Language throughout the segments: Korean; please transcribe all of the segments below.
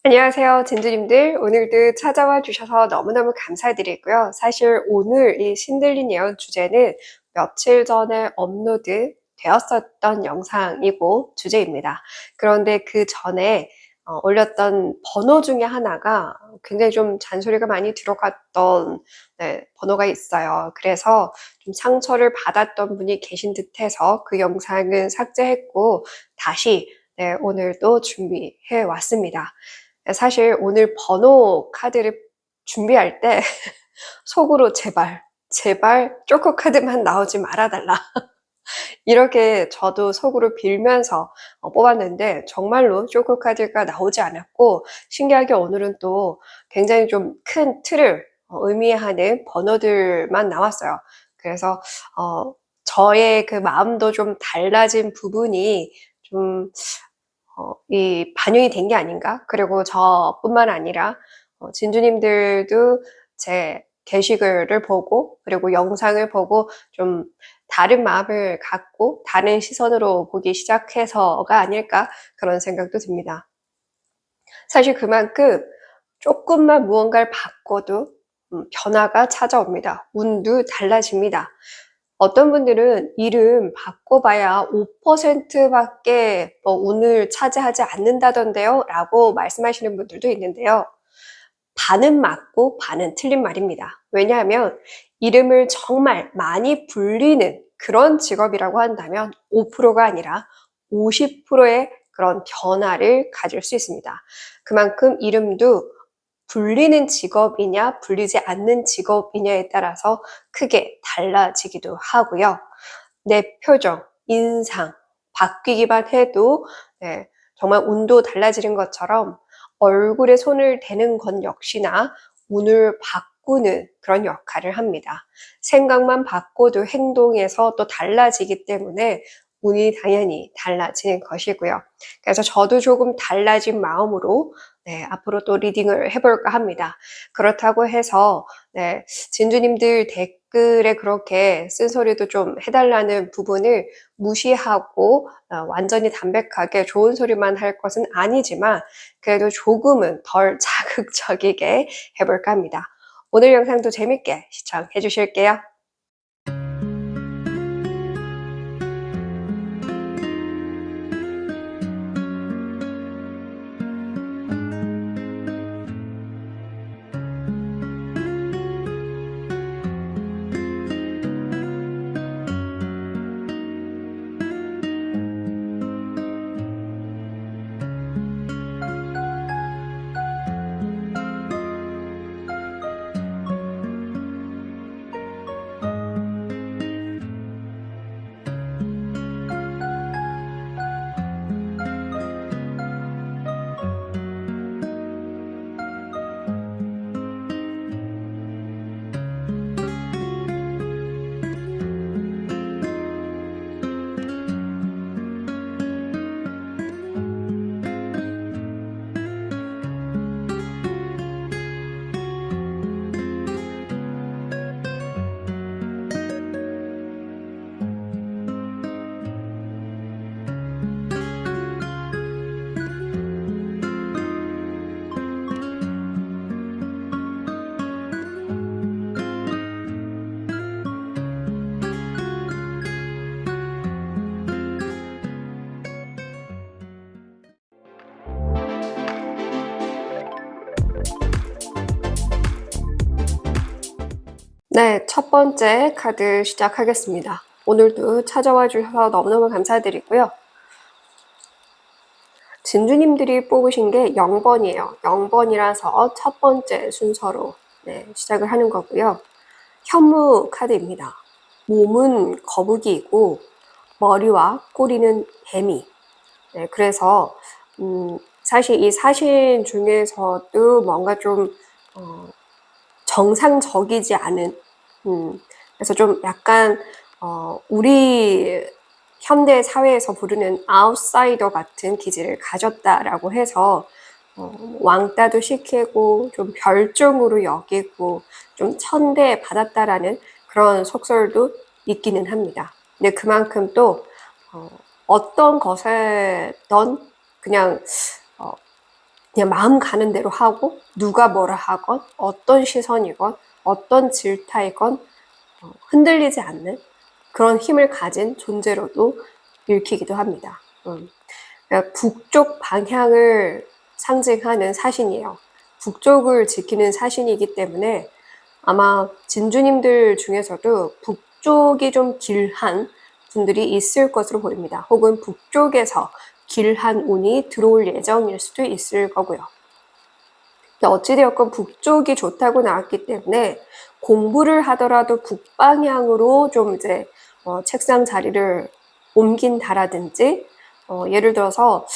안녕하세요, 진주님들. 오늘도 찾아와 주셔서 너무너무 감사드리고요. 사실 오늘 이 신들린 예언 주제는 며칠 전에 업로드 되었었던 영상이고 주제입니다. 그런데 그 전에 올렸던 번호 중에 하나가 굉장히 좀 잔소리가 많이 들어갔던 번호가 있어요. 그래서 좀 상처를 받았던 분이 계신 듯해서 그 영상은 삭제했고 다시 오늘도 준비해 왔습니다. 사실 오늘 번호 카드를 준비할 때 속으로 제발 쪼코 카드만 나오지 말아달라. 이렇게 저도 속으로 빌면서 뽑았는데 정말로 쪼코 카드가 나오지 않았고 신기하게 오늘은 또 굉장히 좀 큰 틀을 의미하는 번호들만 나왔어요. 그래서 저의 그 마음도 좀 달라진 부분이 좀 이 반영이 된 게 아닌가? 그리고 저뿐만 아니라 진주님들도 제 게시글을 보고 그리고 영상을 보고 좀 다른 마음을 갖고 다른 시선으로 보기 시작해서가 아닐까 그런 생각도 듭니다. 사실 그만큼 조금만 무언가를 바꿔도 변화가 찾아옵니다. 운도 달라집니다. 어떤 분들은 이름 바꿔봐야 5%밖에 운을 차지하지 않는다던데요? 라고 말씀하시는 분들도 있는데요. 반은 맞고 반은 틀린 말입니다. 왜냐하면 이름을 정말 많이 불리는 그런 직업이라고 한다면 5%가 아니라 50%의 그런 변화를 가질 수 있습니다. 그만큼 이름도 불리는 직업이냐 불리지 않는 직업이냐에 따라서 크게 달라지기도 하고요. 내 표정, 인상 바뀌기만 해도 정말 운도 달라지는 것처럼 얼굴에 손을 대는 건 역시나 운을 바꾸는 그런 역할을 합니다. 생각만 바꿔도 행동에서 또 달라지기 때문에 운이 당연히 달라지는 것이고요. 그래서 저도 조금 달라진 마음으로 앞으로 또 리딩을 해볼까 합니다. 그렇다고 해서 진주님들 댓글에 그렇게 쓴소리도 좀 해달라는 부분을 무시하고 완전히 담백하게 좋은 소리만 할 것은 아니지만 그래도 조금은 덜 자극적이게 해볼까 합니다. 오늘 영상도 재밌게 시청해 주실게요. 네, 첫 번째 카드 시작하겠습니다. 오늘도 찾아와 주셔서 너무너무 감사드리고요. 진주님들이 뽑으신 게 0번이에요. 0번이라서 첫 번째 순서로 시작을 하는 거고요. 현무 카드입니다. 몸은 거북이이고 머리와 꼬리는 뱀이. 그래서 사실 이 사신 중에서도 뭔가 좀 정상적이지 않은 그래서 좀 약간 우리 현대 사회에서 부르는 아웃사이더 같은 기질을 가졌다라고 해서 왕따도 시키고 좀 별종으로 여기고 좀 천대 받았다라는 그런 속설도 있기는 합니다. 근데 그만큼 또 어떤 것에던 그냥 그냥 마음 가는 대로 하고 누가 뭐라 하건 어떤 시선이건 어떤 질타이건 흔들리지 않는 그런 힘을 가진 존재로도 읽히기도 합니다. 그러니까 북쪽 방향을 상징하는 사신이에요. 북쪽을 지키는 사신이기 때문에 아마 진주님들 중에서도 북쪽이 좀 길한 분들이 있을 것으로 보입니다. 혹은 북쪽에서 길한 운이 들어올 예정일 수도 있을 거고요. 어찌되었건 북쪽이 좋다고 나왔기 때문에 공부를 하더라도 북방향으로 좀 이제 책상 자리를 옮긴다라든지 예를 들어서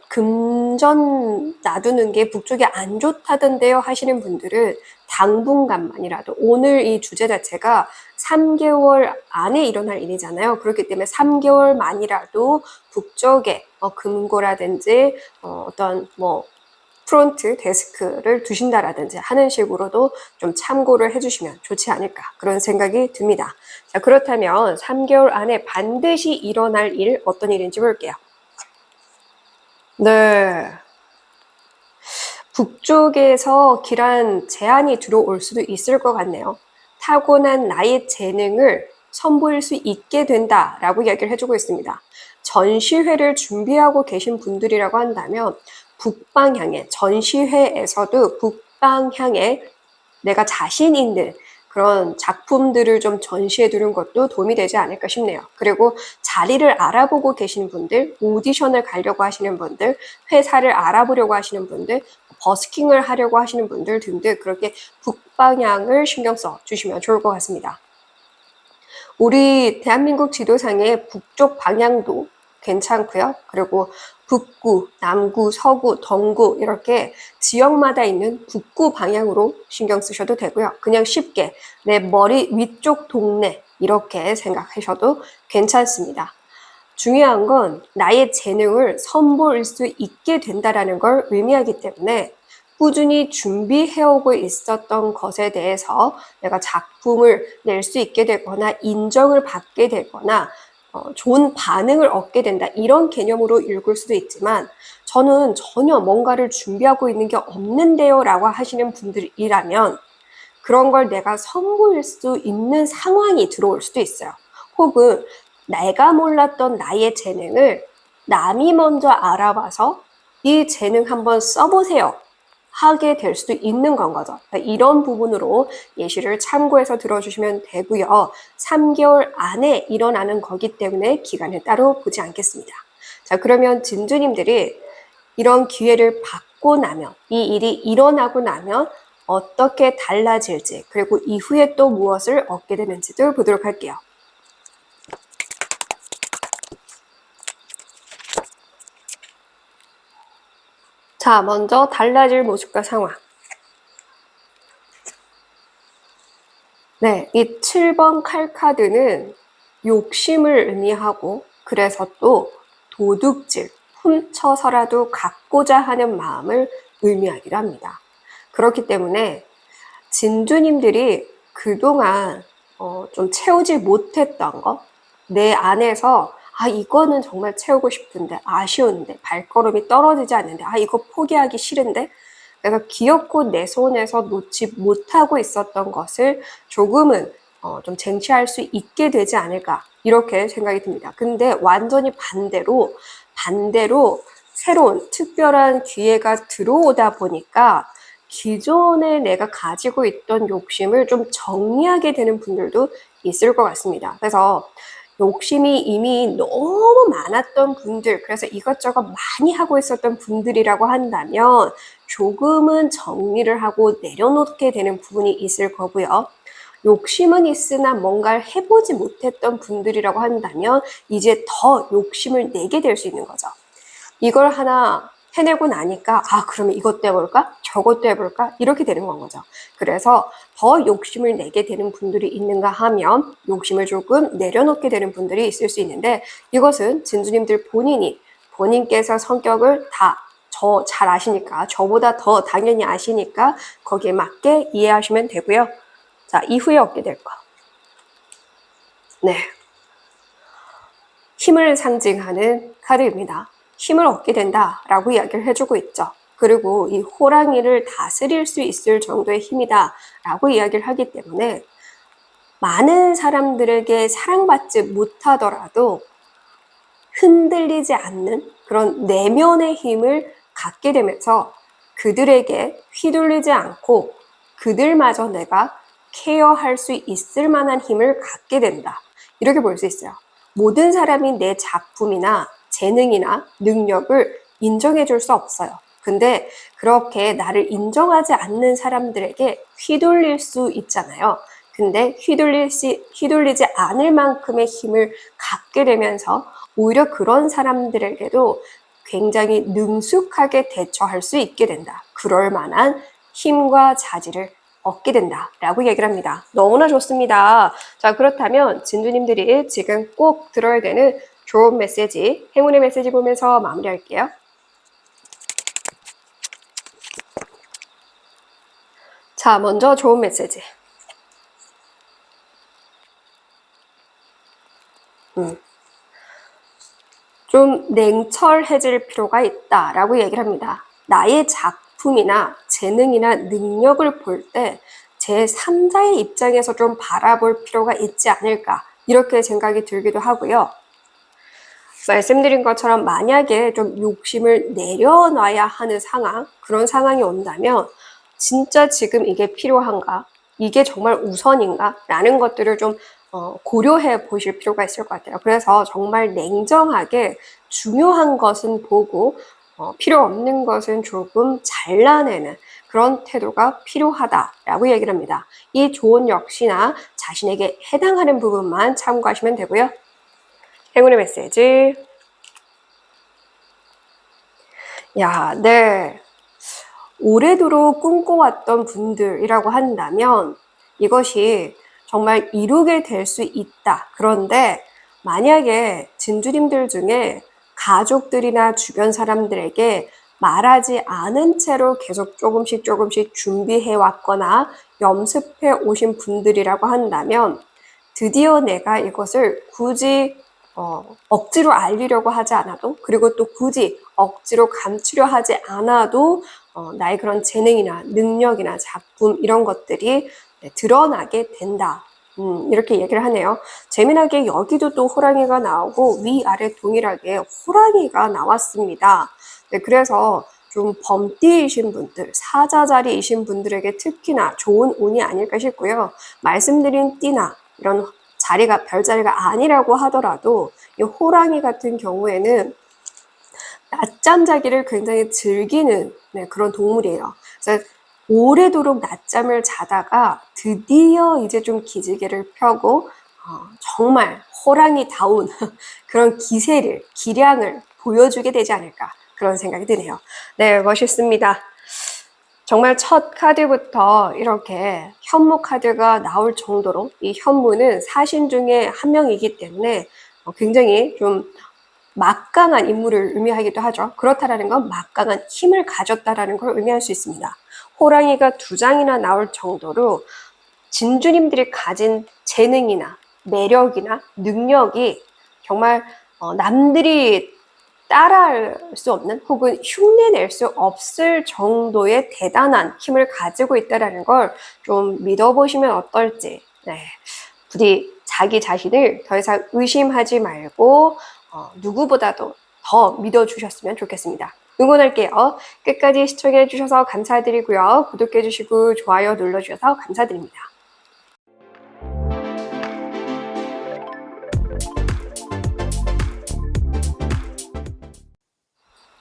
금전 놔두는 게 북쪽이 안 좋다던데요 하시는 분들은 당분간만이라도 오늘 이 주제 자체가 3개월 안에 일어날 일이잖아요. 그렇기 때문에 3개월만이라도 북쪽에 금고라든지 어떤 프론트 데스크를 두신다라든지 하는 식으로도 좀 참고를 해주시면 좋지 않을까 그런 생각이 듭니다. 자, 그렇다면 3개월 안에 반드시 일어날 일 어떤 일인지 볼게요. 네. 북쪽에서 길한 제안이 들어올 수도 있을 것 같네요. 타고난 나의 재능을 선보일 수 있게 된다라고 이야기를 해주고 있습니다. 전시회를 준비하고 계신 분들이라고 한다면 북방향에 전시회에서도 북방향에 내가 자신 있는 그런 작품들을 좀 전시해 두는 것도 도움이 되지 않을까 싶네요. 그리고 자리를 알아보고 계신 분들, 오디션을 가려고 하시는 분들, 회사를 알아보려고 하시는 분들, 버스킹을 하려고 하시는 분들 등등 그렇게 북방향을 신경 써 주시면 좋을 것 같습니다. 우리 대한민국 지도상의 북쪽 방향도 괜찮고요. 그리고 북구, 남구, 서구, 동구 이렇게 지역마다 있는 북구 방향으로 신경 쓰셔도 되고요. 그냥 쉽게 내 머리 위쪽 동네 이렇게 생각하셔도 괜찮습니다. 중요한 건 나의 재능을 선보일 수 있게 된다는 걸 의미하기 때문에 꾸준히 준비해오고 있었던 것에 대해서 내가 작품을 낼 수 있게 되거나 인정을 받게 되거나 좋은 반응을 얻게 된다 이런 개념으로 읽을 수도 있지만 저는 전혀 뭔가를 준비하고 있는 게 없는데요 라고 하시는 분들이라면 그런 걸 내가 선보일 수 있는 상황이 들어올 수도 있어요. 혹은 내가 몰랐던 나의 재능을 남이 먼저 알아봐서 이 재능 한번 써보세요 하게 될 수도 있는 건 거죠. 이런 부분으로 예시를 참고해서 들어주시면 되고요. 3개월 안에 일어나는 거기 때문에 기간을 따로 보지 않겠습니다. 자, 그러면 진주님들이 이런 기회를 받고 나면, 이 일이 일어나고 나면 어떻게 달라질지, 그리고 이후에 또 무엇을 얻게 되는지도 보도록 할게요. 자, 먼저 달라질 모습과 상황. 네, 이 7번 칼카드는 욕심을 의미하고 그래서 또 도둑질, 훔쳐서라도 갖고자 하는 마음을 의미하기도 합니다. 그렇기 때문에 진주님들이 그동안 좀 채우지 못했던 거, 내 안에서 이거는 정말 채우고 싶은데 아쉬운데 발걸음이 떨어지지 않는데 이거 포기하기 싫은데 내가 기어코 내 손에서 놓지 못하고 있었던 것을 조금은 좀 쟁취할 수 있게 되지 않을까 이렇게 생각이 듭니다. 근데 완전히 반대로 새로운 특별한 기회가 들어오다 보니까 기존에 내가 가지고 있던 욕심을 좀 정리하게 되는 분들도 있을 것 같습니다. 그래서 욕심이 이미 너무 많았던 분들, 그래서 이것저것 많이 하고 있었던 분들이라고 한다면 조금은 정리를 하고 내려놓게 되는 부분이 있을 거고요. 욕심은 있으나 뭔가를 해보지 못했던 분들이라고 한다면 이제 더 욕심을 내게 될 수 있는 거죠. 이걸 하나 해내고 나니까 그러면 이것도 해볼까? 저것도 해볼까? 이렇게 되는 건 거죠. 그래서 더 욕심을 내게 되는 분들이 있는가 하면 욕심을 조금 내려놓게 되는 분들이 있을 수 있는데 이것은 진주님들 본인께서 성격을 다 잘 아시니까 저보다 더 당연히 아시니까 거기에 맞게 이해하시면 되고요. 자, 이후에 얻게 될 거. 네. 힘을 상징하는 카드입니다. 힘을 얻게 된다라고 이야기를 해주고 있죠. 그리고 이 호랑이를 다스릴 수 있을 정도의 힘이다 라고 이야기를 하기 때문에 많은 사람들에게 사랑받지 못하더라도 흔들리지 않는 그런 내면의 힘을 갖게 되면서 그들에게 휘둘리지 않고 그들마저 내가 케어할 수 있을 만한 힘을 갖게 된다. 이렇게 볼 수 있어요. 모든 사람이 내 작품이나 재능이나 능력을 인정해 줄 수 없어요. 근데 그렇게 나를 인정하지 않는 사람들에게 휘둘릴 수 있잖아요. 근데 휘둘리지 않을 만큼의 힘을 갖게 되면서 오히려 그런 사람들에게도 굉장히 능숙하게 대처할 수 있게 된다. 그럴 만한 힘과 자질을 얻게 된다 라고 얘기를 합니다. 너무나 좋습니다. 자, 그렇다면 진주님들이 지금 꼭 들어야 되는 좋은 메시지, 행운의 메시지 보면서 마무리할게요. 자, 먼저 좋은 메시지. 좀 냉철해질 필요가 있다라고 얘기를 합니다. 나의 작품이나 재능이나 능력을 볼 때 제3자의 입장에서 좀 바라볼 필요가 있지 않을까 이렇게 생각이 들기도 하고요. 말씀드린 것처럼 만약에 좀 욕심을 내려놔야 하는 상황, 그런 상황이 온다면 진짜 지금 이게 필요한가? 이게 정말 우선인가? 라는 것들을 좀 고려해 보실 필요가 있을 것 같아요. 그래서 정말 냉정하게 중요한 것은 보고 필요 없는 것은 조금 잘라내는 그런 태도가 필요하다라고 얘기를 합니다. 이 조언 역시나 자신에게 해당하는 부분만 참고하시면 되고요. 행운의 메시지. 야, 네. 오래도록 꿈꿔왔던 분들이라고 한다면 이것이 정말 이루게 될 수 있다. 그런데 만약에 진주님들 중에 가족들이나 주변 사람들에게 말하지 않은 채로 계속 조금씩 준비해 왔거나 염습해 오신 분들이라고 한다면 드디어 내가 이것을 굳이 억지로 알리려고 하지 않아도 그리고 또 굳이 억지로 감추려 하지 않아도 나의 그런 재능이나 능력이나 작품 이런 것들이 드러나게 된다. 이렇게 얘기를 하네요. 재미나게 여기도 또 호랑이가 나오고 위아래 동일하게 호랑이가 나왔습니다. 네, 그래서 좀 범띠이신 분들, 사자자리이신 분들에게 특히나 좋은 운이 아닐까 싶고요. 말씀드린 띠나 이런 자리가 별자리가 아니라고 하더라도 이 호랑이 같은 경우에는 낮잠 자기를 굉장히 즐기는 그런 동물이에요. 그래서 오래도록 낮잠을 자다가 드디어 이제 좀 기지개를 펴고 정말 호랑이다운 그런 기량을 보여주게 되지 않을까 그런 생각이 드네요. 네, 멋있습니다. 정말 첫 카드부터 이렇게 현무 카드가 나올 정도로 이 현무는 사신 중에 한 명이기 때문에 굉장히 좀 막강한 인물을 의미하기도 하죠. 그렇다라는 건 막강한 힘을 가졌다라는 걸 의미할 수 있습니다. 호랑이가 2장이나 나올 정도로 진주님들이 가진 재능이나 매력이나 능력이 정말 남들이 따라할 수 없는 혹은 흉내낼 수 없을 정도의 대단한 힘을 가지고 있다는 걸 좀 믿어보시면 어떨지. 네. 부디 자기 자신을 더 이상 의심하지 말고 누구보다도 더 믿어주셨으면 좋겠습니다. 응원할게요. 끝까지 시청해주셔서 감사드리고요. 구독해주시고 좋아요 눌러주셔서 감사드립니다.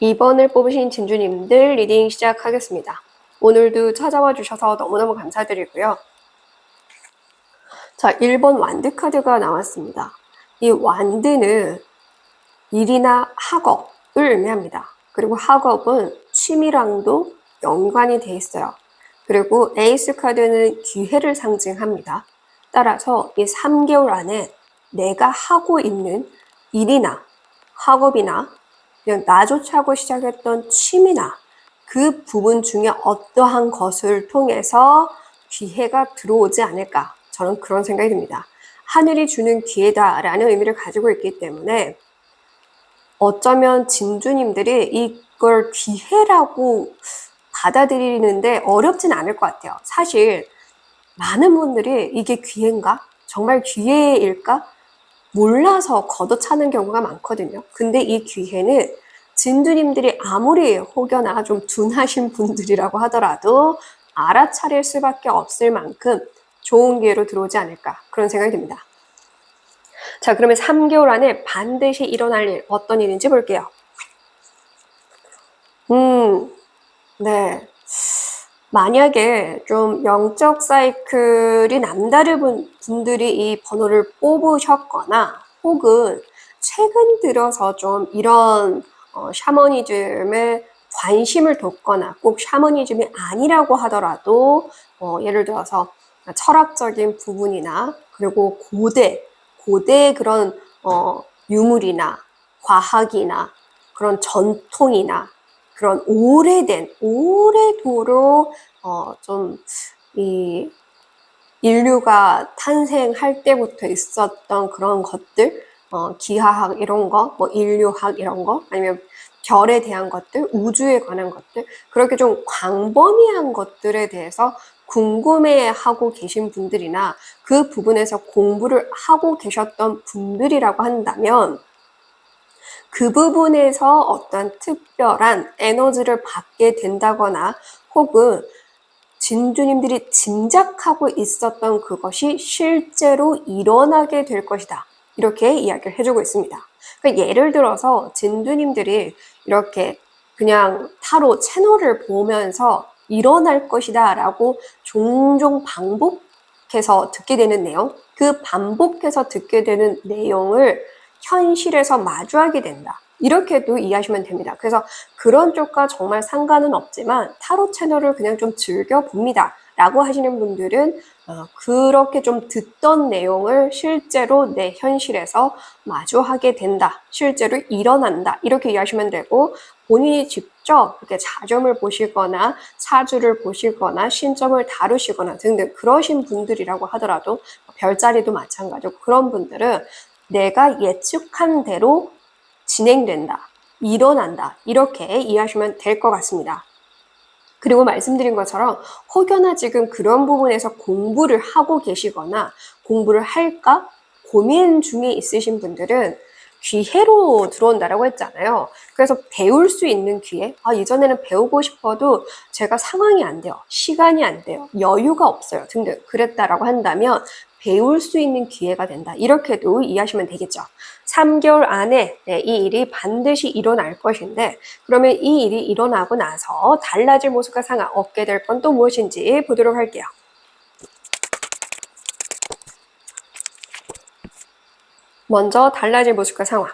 (2번을) 뽑으신 진주님들 리딩 시작하겠습니다. 오늘도 찾아와 주셔서 너무너무 감사드리고요. 자, 1번 완드 카드가 나왔습니다. 이 완드는 일이나 학업을 의미합니다. 그리고 학업은 취미랑도 연관이 돼 있어요. 그리고 에이스 카드는 기회를 상징합니다. 따라서 이 3개월 안에 내가 하고 있는 일이나 학업이나 그냥 나조차 하고 시작했던 취미나 그 부분 중에 어떠한 것을 통해서 기회가 들어오지 않을까 저는 그런 생각이 듭니다. 하늘이 주는 기회다라는 의미를 가지고 있기 때문에 어쩌면 진주님들이 이 이걸 기회라고 받아들이는데 어렵진 않을 것 같아요. 사실 많은 분들이 이게 기회인가? 정말 기회일까? 몰라서 걷어차는 경우가 많거든요. 근데 이 기회는 진두님들이 아무리 혹여나 좀 둔하신 분들이라고 하더라도 알아차릴 수밖에 없을 만큼 좋은 기회로 들어오지 않을까, 그런 생각이 듭니다. 자, 그러면 3개월 안에 반드시 일어날 일, 어떤 일인지 볼게요. 네. 만약에 좀 영적 사이클이 남다른 분들이 이 번호를 뽑으셨거나 혹은 최근 들어서 좀 이런 샤머니즘에 관심을 뒀거나 꼭 샤머니즘이 아니라고 하더라도 예를 들어서 철학적인 부분이나 그리고 고대 그런 유물이나 과학이나 그런 전통이나 그런 오래도록 좀 이 인류가 탄생할 때부터 있었던 그런 것들, 기하학 이런 거, 뭐 인류학 이런 거, 아니면 별에 대한 것들, 우주에 관한 것들, 그렇게 좀 광범위한 것들에 대해서 궁금해하고 계신 분들이나 그 부분에서 공부를 하고 계셨던 분들이라고 한다면 그 부분에서 어떤 특별한 에너지를 받게 된다거나 혹은 진주님들이 짐작하고 있었던 그것이 실제로 일어나게 될 것이다. 이렇게 이야기를 해주고 있습니다. 그러니까 예를 들어서 진두님들이 이렇게 그냥 타로 채널을 보면서 일어날 것이다 라고 종종 반복해서 듣게 되는 내용, 그 반복해서 듣게 되는 내용을 현실에서 마주하게 된다. 이렇게도 이해하시면 됩니다. 그래서 그런 쪽과 정말 상관은 없지만 타로 채널을 그냥 좀 즐겨봅니다 라고 하시는 분들은 그렇게 좀 듣던 내용을 실제로 내 현실에서 마주하게 된다, 실제로 일어난다, 이렇게 이해하시면 되고, 본인이 직접 이렇게 자점을 보시거나 사주를 보시거나 신점을 다루시거나 등등 그러신 분들이라고 하더라도, 별자리도 마찬가지고, 그런 분들은 내가 예측한 대로 진행된다, 일어난다, 이렇게 이해하시면 될 것 같습니다. 그리고 말씀드린 것처럼 혹여나 지금 그런 부분에서 공부를 하고 계시거나 공부를 할까 고민 중에 있으신 분들은 기회로 들어온다라고 했잖아요. 그래서 배울 수 있는 기회, 이전에는 배우고 싶어도 제가 상황이 안 돼요, 시간이 안 돼요, 여유가 없어요 등등 그랬다라고 한다면 배울 수 있는 기회가 된다, 이렇게도 이해하시면 되겠죠. 3개월 안에 이 일이 반드시 일어날 것인데, 그러면 이 일이 일어나고 나서 달라질 모습과 상황, 얻게 될 건 또 무엇인지 보도록 할게요. 먼저 달라질 모습과 상황.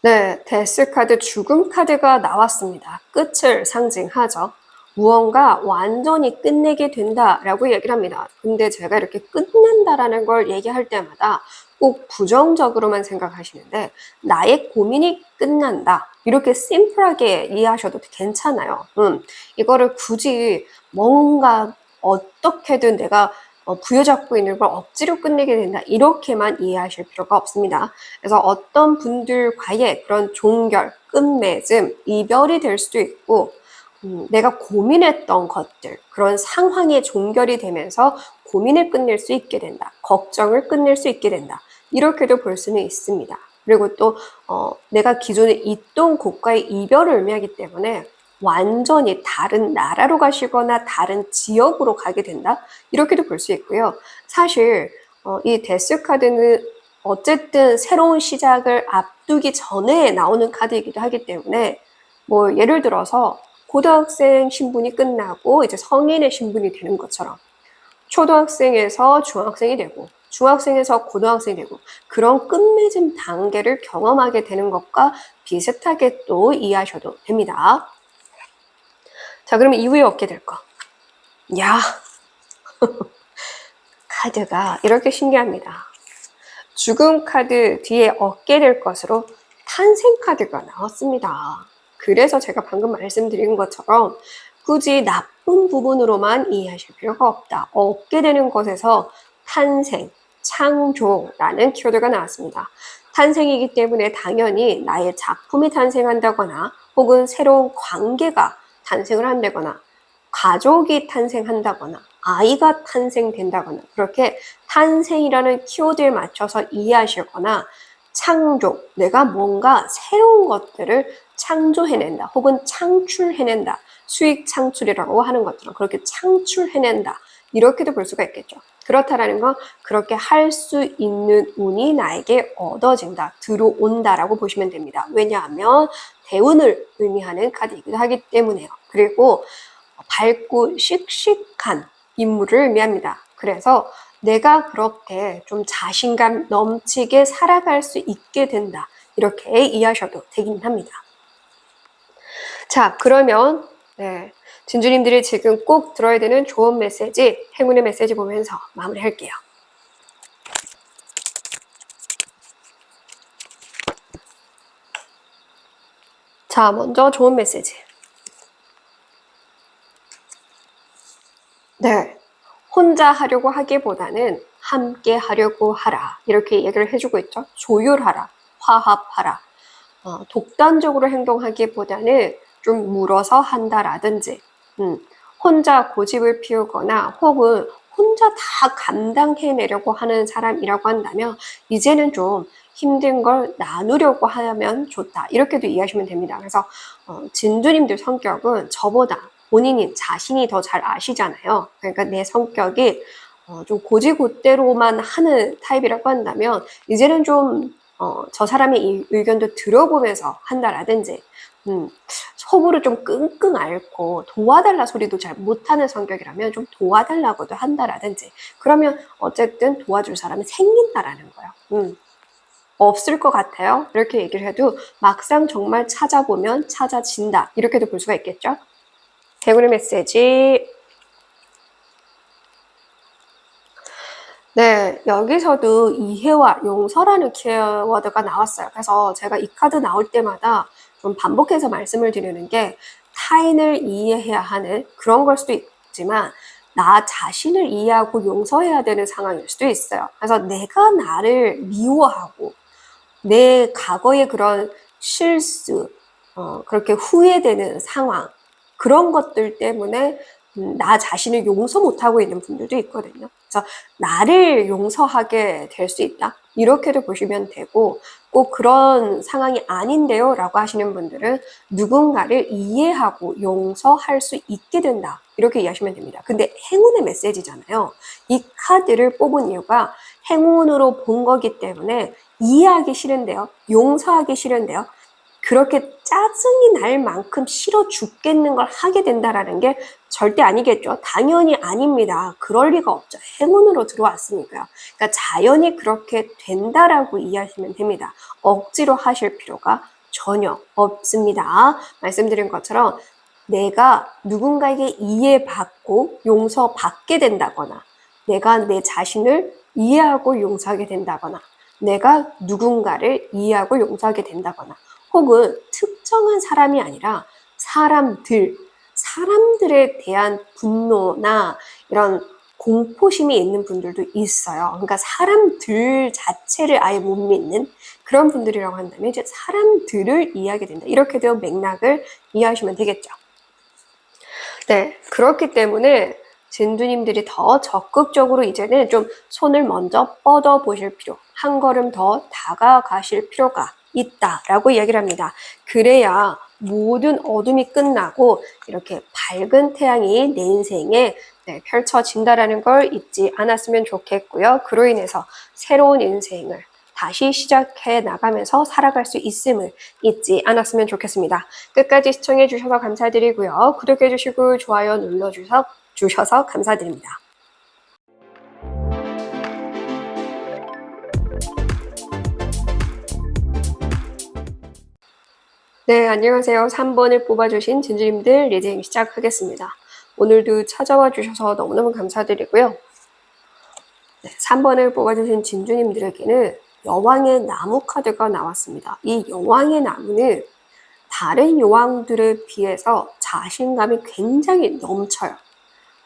네, 데스 카드, 죽음 카드가 나왔습니다. 끝을 상징하죠. 무언가 완전히 끝내게 된다라고 얘기를 합니다. 근데 제가 이렇게 끝낸다라는 걸 얘기할 때마다 꼭 부정적으로만 생각하시는데, 나의 고민이 끝난다, 이렇게 심플하게 이해하셔도 괜찮아요. 이거를 굳이 뭔가 어떻게든 내가 부여잡고 있는 걸 억지로 끝내게 된다, 이렇게만 이해하실 필요가 없습니다. 그래서 어떤 분들과의 그런 종결, 끝맺음, 이별이 될 수도 있고, 내가 고민했던 것들, 그런 상황의 종결이 되면서 고민을 끝낼 수 있게 된다, 걱정을 끝낼 수 있게 된다, 이렇게도 볼 수는 있습니다. 그리고 또 내가 기존에 있던 곳과의 이별을 의미하기 때문에 완전히 다른 나라로 가시거나 다른 지역으로 가게 된다, 이렇게도 볼 수 있고요. 사실 이 데스 카드는 어쨌든 새로운 시작을 앞두기 전에 나오는 카드이기도 하기 때문에, 뭐 예를 들어서 고등학생 신분이 끝나고 이제 성인의 신분이 되는 것처럼 초등학생에서 중학생이 되고 중학생에서 고등학생이 되고 그런 끝맺음 단계를 경험하게 되는 것과 비슷하게 또 이해하셔도 됩니다. 자, 그러면 이후에 얻게 될 거. 야, 카드가 이렇게 신기합니다. 죽음 카드 뒤에 얻게 될 것으로 탄생 카드가 나왔습니다. 그래서 제가 방금 말씀드린 것처럼 굳이 나쁜 부분으로만 이해하실 필요가 없다. 얻게 되는 것에서 탄생, 창조라는 키워드가 나왔습니다. 탄생이기 때문에 당연히 나의 작품이 탄생한다거나 혹은 새로운 관계가 탄생을 한다거나 가족이 탄생한다거나 아이가 탄생된다거나 그렇게 탄생이라는 키워드에 맞춰서 이해하시거나 창조, 내가 뭔가 새로운 것들을 창조해낸다 혹은 창출해낸다, 수익 창출이라고 하는 것처럼 그렇게 창출해낸다 이렇게도 볼 수가 있겠죠. 그렇다라는 건 그렇게 할 수 있는 운이 나에게 얻어진다, 들어온다라고 보시면 됩니다. 왜냐하면 대운을 의미하는 카드이기도 하기 때문에요. 그리고 밝고 씩씩한 인물을 의미합니다. 그래서 내가 그렇게 좀 자신감 넘치게 살아갈 수 있게 된다. 이렇게 이해하셔도 되긴 합니다. 자, 그러면 진주님들이 지금 꼭 들어야 되는 좋은 메시지, 행운의 메시지 보면서 마무리할게요. 자, 먼저 좋은 메시지. 네, 혼자 하려고 하기보다는 함께 하려고 하라. 이렇게 얘기를 해주고 있죠. 조율하라, 화합하라. 독단적으로 행동하기보다는 좀 물어서 한다라든지 혼자 고집을 피우거나 혹은 혼자 다 감당해내려고 하는 사람이라고 한다면 이제는 좀 힘든 걸 나누려고 하면 좋다. 이렇게도 이해하시면 됩니다. 그래서 진주님들 성격은 저보다 본인이 자신이 더 잘 아시잖아요. 그러니까 내 성격이 좀 고지고대로만 하는 타입이라고 한다면 이제는 좀 저 사람의 이 의견도 들어보면서 한다라든지 속으로 좀 끙끙 앓고 도와달라 소리도 잘 못하는 성격이라면 좀 도와달라고도 한다라든지 그러면 어쨌든 도와줄 사람이 생긴다라는 거예요. 없을 것 같아요. 이렇게 얘기를 해도 막상 정말 찾아보면 찾아진다. 이렇게도 볼 수가 있겠죠. 행운의 메시지. 네, 여기서도 이해와 용서라는 키워드가 나왔어요. 그래서 제가 이 카드 나올 때마다 좀 반복해서 말씀을 드리는 게 타인을 이해해야 하는 그런 걸 수도 있지만 나 자신을 이해하고 용서해야 되는 상황일 수도 있어요. 그래서 내가 나를 미워하고 내 과거의 그런 실수, 그렇게 후회되는 상황, 그런 것들 때문에 나 자신을 용서 못하고 있는 분들도 있거든요. 그래서 나를 용서하게 될 수 있다. 이렇게도 보시면 되고 꼭 그런 상황이 아닌데요 라고 하시는 분들은 누군가를 이해하고 용서할 수 있게 된다. 이렇게 이해하시면 됩니다. 근데 행운의 메시지잖아요. 이 카드를 뽑은 이유가 행운으로 본 거기 때문에 이해하기 싫은데요. 용서하기 싫은데요. 그렇게 짜증이 날 만큼 싫어 죽겠는 걸 하게 된다라는 게 절대 아니겠죠. 당연히 아닙니다. 그럴 리가 없죠. 행운으로 들어왔으니까요. 그러니까 자연히 그렇게 된다라고 이해하시면 됩니다. 억지로 하실 필요가 전혀 없습니다. 말씀드린 것처럼 내가 누군가에게 이해받고 용서받게 된다거나 내가 내 자신을 이해하고 용서하게 된다거나 내가 누군가를 이해하고 용서하게 된다거나 혹은 특정한 사람이 아니라 사람들에 대한 분노나 이런 공포심이 있는 분들도 있어요. 그러니까 사람들 자체를 아예 못 믿는 그런 분들이라고 한다면 이제 사람들을 이해하게 된다. 이렇게 되어 맥락을 이해하시면 되겠죠. 네, 그렇기 때문에 진두님들이 더 적극적으로 이제는 좀 손을 먼저 뻗어 보실 필요, 한 걸음 더 다가가실 필요가 있다라고 이야기를 합니다. 그래야 모든 어둠이 끝나고 이렇게 밝은 태양이 내 인생에 펼쳐진다라는 걸 잊지 않았으면 좋겠고요. 그로 인해서 새로운 인생을 다시 시작해 나가면서 살아갈 수 있음을 잊지 않았으면 좋겠습니다. 끝까지 시청해 주셔서 감사드리고요. 구독해 주시고 좋아요 눌러 주셔서 감사드립니다. 네, 안녕하세요. 3번을 뽑아주신 진주님들 리딩 시작하겠습니다. 오늘도 찾아와 주셔서 너무너무 감사드리고요. 네, 3번을 뽑아주신 진주님들에게는 여왕의 나무 카드가 나왔습니다. 이 여왕의 나무는 다른 여왕들에 비해서 자신감이 굉장히 넘쳐요.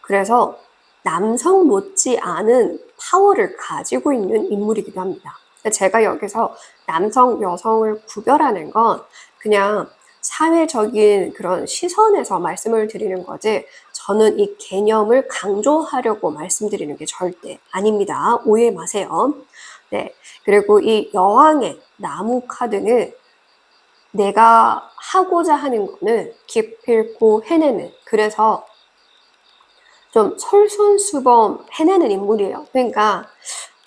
그래서 남성 못지 않은 파워를 가지고 있는 인물이기도 합니다. 제가 여기서 남성, 여성을 구별하는 건 그냥 사회적인 그런 시선에서 말씀을 드리는 거지, 저는 이 개념을 강조하려고 말씀드리는 게 절대 아닙니다. 오해 마세요. 네. 그리고 이 여왕의 나무 카드는 내가 하고자 하는 거는 기필코 해내는, 그래서 좀 솔선수범 해내는 인물이에요. 그러니까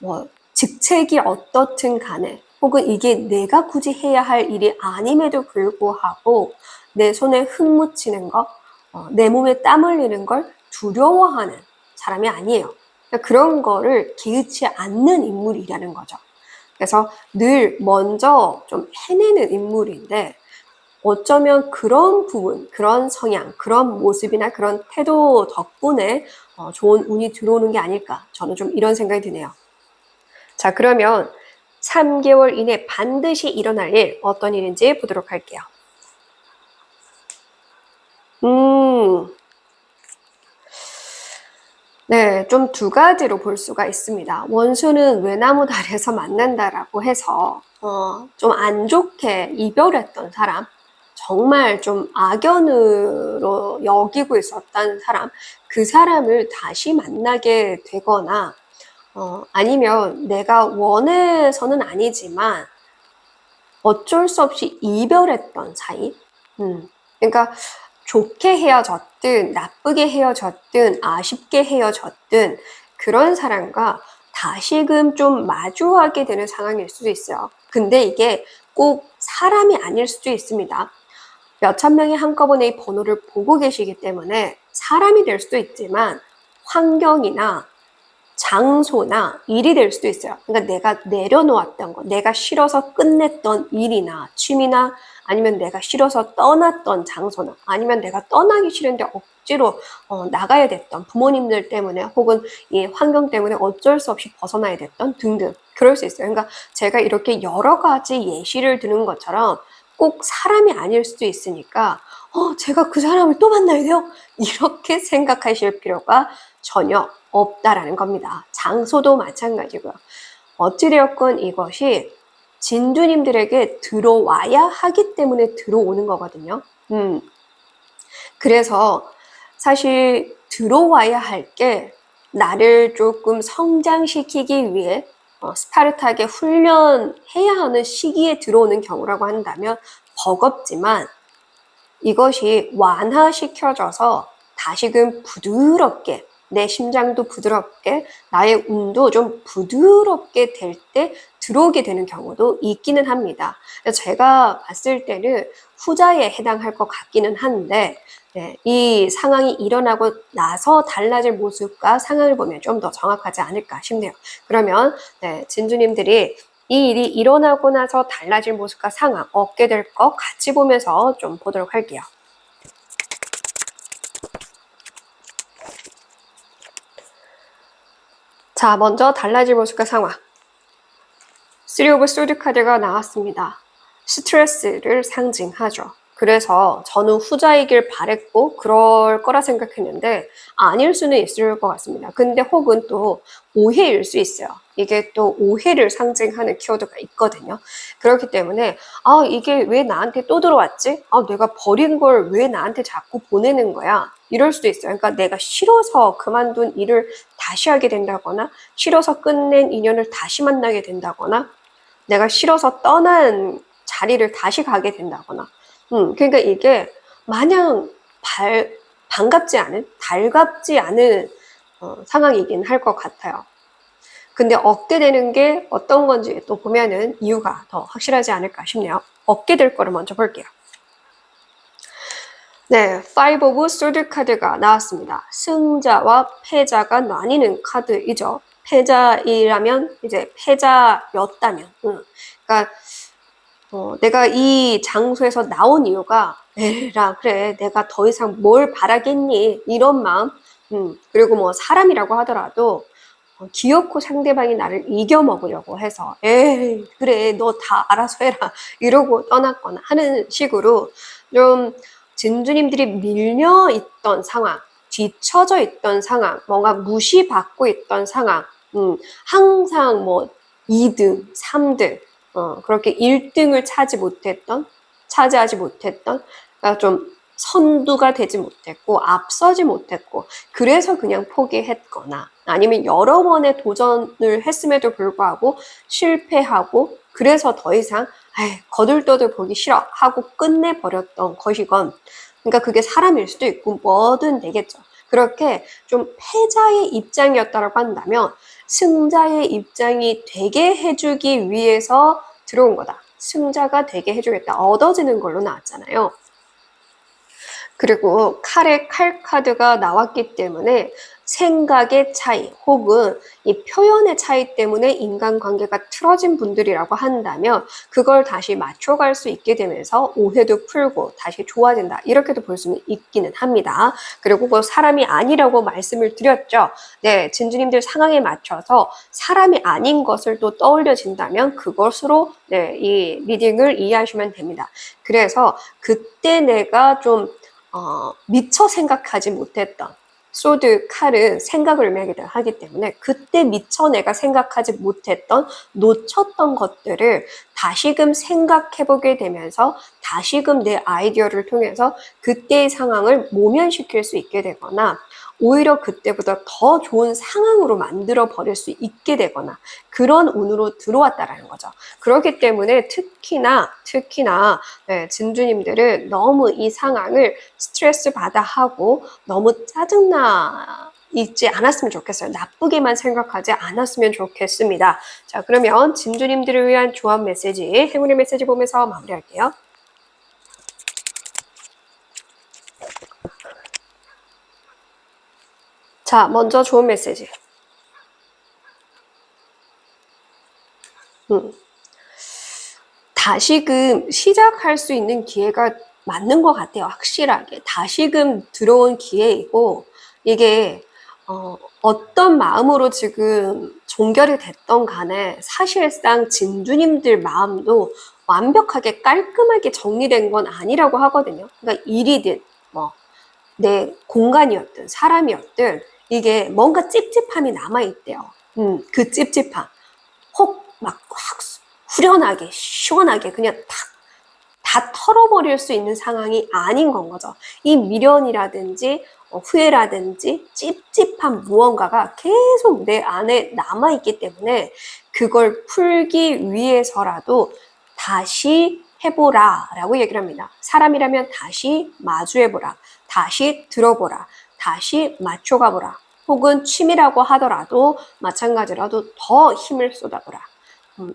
뭐 직책이 어떻든 간에, 혹은 이게 내가 굳이 해야 할 일이 아님에도 불구하고 내 손에 흙 묻히는 거, 내 몸에 땀 흘리는 걸 두려워하는 사람이 아니에요. 그러니까 그런 거를 기우치 않는 인물이라는 거죠. 그래서 늘 먼저 좀 해내는 인물인데, 어쩌면 그런 부분, 그런 성향, 그런 모습이나 그런 태도 덕분에 좋은 운이 들어오는 게 아닐까, 저는 좀 이런 생각이 드네요. 자, 그러면 3개월 이내 반드시 일어날 일, 어떤 일인지 보도록 할게요. 네, 좀 두 가지로 볼 수가 있습니다. 원수는 외나무 다리에서 만난다라고 해서 좀 안 좋게 이별했던 사람, 정말 좀 악연으로 여기고 있었던 사람, 그 사람을 다시 만나게 되거나, 아니면 내가 원해서는 아니지만 어쩔 수 없이 이별했던 사이. 그러니까 좋게 헤어졌든 나쁘게 헤어졌든 아쉽게 헤어졌든 그런 사람과 다시금 좀 마주하게 되는 상황일 수도 있어요. 근데 이게 꼭 사람이 아닐 수도 있습니다. 몇천 명이 한꺼번에 이 번호를 보고 계시기 때문에 사람이 될 수도 있지만 환경이나 장소나 일이 될 수도 있어요. 그러니까 내가 내려놓았던 거, 내가 싫어서 끝냈던 일이나 취미나, 아니면 내가 싫어서 떠났던 장소나, 아니면 내가 떠나기 싫은데 억지로 나가야 됐던 부모님들 때문에, 혹은 이 환경 때문에 어쩔 수 없이 벗어나야 됐던 등등, 그럴 수 있어요. 그러니까 제가 이렇게 여러 가지 예시를 드는 것처럼 꼭 사람이 아닐 수도 있으니까 제가 그 사람을 또 만나야 돼요? 이렇게 생각하실 필요가 전혀 없다라는 겁니다. 장소도 마찬가지고요. 어찌되었건 이것이 진주님들에게 들어와야 하기 때문에 들어오는 거거든요. 그래서 사실 들어와야 할 게, 나를 조금 성장시키기 위해 스파르타하게 훈련해야 하는 시기에 들어오는 경우라고 한다면 버겁지만, 이것이 완화시켜져서 다시금 부드럽게, 내 심장도 부드럽게, 나의 운도 좀 부드럽게 될 때 들어오게 되는 경우도 있기는 합니다. 제가 봤을 때는 후자에 해당할 것 같기는 한데, 네, 이 상황이 일어나고 나서 달라질 모습과 상황을 보면 좀 더 정확하지 않을까 싶네요. 그러면 진주님들이 이 일이 일어나고 나서 달라질 모습과 상황, 얻게 될 것 같이 보면서 좀 보도록 할게요. 자, 먼저 달라질 모습과 상황. 3 오브 소드 카드가 나왔습니다. 스트레스를 상징하죠. 그래서 저는 후자이길 바랬고 그럴 거라 생각했는데 아닐 수는 있을 것 같습니다. 근데 혹은 또 오해일 수 있어요. 이게 또 오해를 상징하는 키워드가 있거든요. 그렇기 때문에 이게 왜 나한테 또 들어왔지? 내가 버린 걸 왜 나한테 자꾸 보내는 거야? 이럴 수도 있어요. 그러니까 내가 싫어서 그만둔 일을 다시 하게 된다거나, 싫어서 끝낸 인연을 다시 만나게 된다거나, 내가 싫어서 떠난 자리를 다시 가게 된다거나, 그러니까 이게 마냥 반갑지 않은, 달갑지 않은 상황이긴 할 것 같아요. 근데 얻게 되는 게 어떤 건지 또 보면은 이유가 더 확실하지 않을까 싶네요. 얻게 될 거를 먼저 볼게요. 네, 5 오브 소드 카드가 나왔습니다. 승자와 패자가 나뉘는 카드이죠. 패자이라면 이제 패자였다면, 그러니까 내가 이 장소에서 나온 이유가 에라 그래 내가 더 이상 뭘 바라겠니 이런 마음. 그리고 뭐 사람이라고 하더라도 기어코 상대방이 나를 이겨먹으려고 해서 에이 그래 너 다 알아서 해라 이러고 떠났거나 하는 식으로 좀 진주님들이 밀려 있던 상황, 뒤처져 있던 상황, 뭔가 무시받고 있던 상황, 항상 뭐 2등, 3등, 그렇게 1등을 차지하지 못했던, 그러니까 좀 선두가 되지 못했고, 앞서지 못했고, 그래서 그냥 포기했거나, 아니면 여러 번의 도전을 했음에도 불구하고 실패하고, 그래서 더 이상, 거들떠들 보기 싫어 하고 끝내버렸던 것이건, 그러니까 그게 사람일 수도 있고, 뭐든 되겠죠. 그렇게 좀 패자의 입장이었다고 한다면, 승자의 입장이 되게 해주기 위해서 들어온 거다. 승자가 되게 해주겠다. 얻어지는 걸로 나왔잖아요. 그리고 칼에 칼 카드가 나왔기 때문에 생각의 차이 혹은 이 표현의 차이 때문에 인간관계가 틀어진 분들이라고 한다면 그걸 다시 맞춰갈 수 있게 되면서 오해도 풀고 다시 좋아진다. 이렇게도 볼 수는 있기는 합니다. 그리고 그 사람이 아니라고 말씀을 드렸죠. 네, 진주님들 상황에 맞춰서 사람이 아닌 것을 또 떠올려진다면 그것으로 네, 이 리딩을 이해하시면 됩니다. 그래서 그때 내가 좀 미처 생각하지 못했던 소드, 칼은 생각을 의미하게 하기 때문에 그때 미처 내가 생각하지 못했던 놓쳤던 것들을 다시금 생각해보게 되면서 다시금 내 아이디어를 통해서 그때의 상황을 모면시킬 수 있게 되거나 오히려 그때보다 더 좋은 상황으로 만들어 버릴 수 있게 되거나 그런 운으로 들어왔다라는 거죠. 그렇기 때문에 특히나 네, 진주님들은 너무 이 상황을 스트레스 받아 하고 너무 짜증나 있지 않았으면 좋겠어요. 나쁘게만 생각하지 않았으면 좋겠습니다. 자, 그러면 진주님들을 위한 조합 메시지, 행운의 메시지 보면서 마무리할게요. 자, 먼저 좋은 메시지. 다시금 시작할 수 있는 기회가 맞는 것 같아요. 확실하게. 다시금 들어온 기회이고 이게 어떤 마음으로 지금 종결이 됐던 간에 사실상 진주님들 마음도 완벽하게 깔끔하게 정리된 건 아니라고 하거든요. 그러니까 일이든 뭐 내 공간이었든 사람이었든 이게 뭔가 찝찝함이 남아있대요. 그 찝찝함. 혹 막 확 후련하게 시원하게 그냥 다 털어버릴 수 있는 상황이 아닌 건 거죠. 이 미련이라든지 후회라든지 찝찝한 무언가가 계속 내 안에 남아있기 때문에 그걸 풀기 위해서라도 다시 해보라 라고 얘기를 합니다. 사람이라면 다시 마주해보라, 다시 들어보라, 다시 맞춰가보라, 혹은 취미라고 하더라도 마찬가지라도 더 힘을 쏟아보라.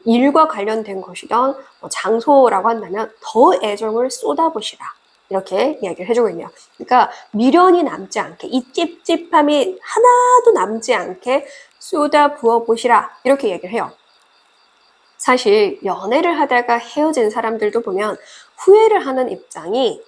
일과 관련된 것이던 장소라고 한다면 더 애정을 쏟아보시라. 이렇게 이야기를 해주고 있네요. 그러니까 미련이 남지 않게 이 찝찝함이 하나도 남지 않게 쏟아 부어 보시라. 이렇게 얘기를 해요. 사실 연애를 하다가 헤어진 사람들도 보면 후회를 하는 입장이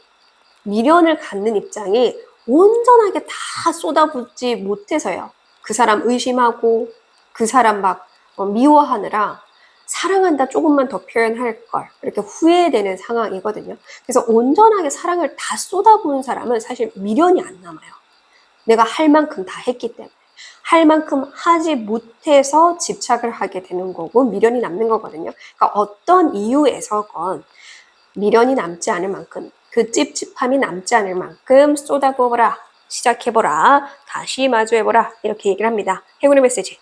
미련을 갖는 입장이 온전하게 다 쏟아붓지 못해서요. 그 사람 의심하고 그 사람 막 미워하느라 사랑한다 조금만 더 표현할 걸 이렇게 후회되는 상황이거든요. 그래서 온전하게 사랑을 다 쏟아부은 사람은 사실 미련이 안 남아요. 내가 할 만큼 다 했기 때문에. 할 만큼 하지 못해서 집착을 하게 되는 거고 미련이 남는 거거든요. 그러니까 어떤 이유에서건 미련이 남지 않을 만큼 그 찝찝함이 남지 않을 만큼 쏟아부어보라, 시작해보라, 다시 마주해보라 이렇게 얘기를 합니다. 행운의 메시지.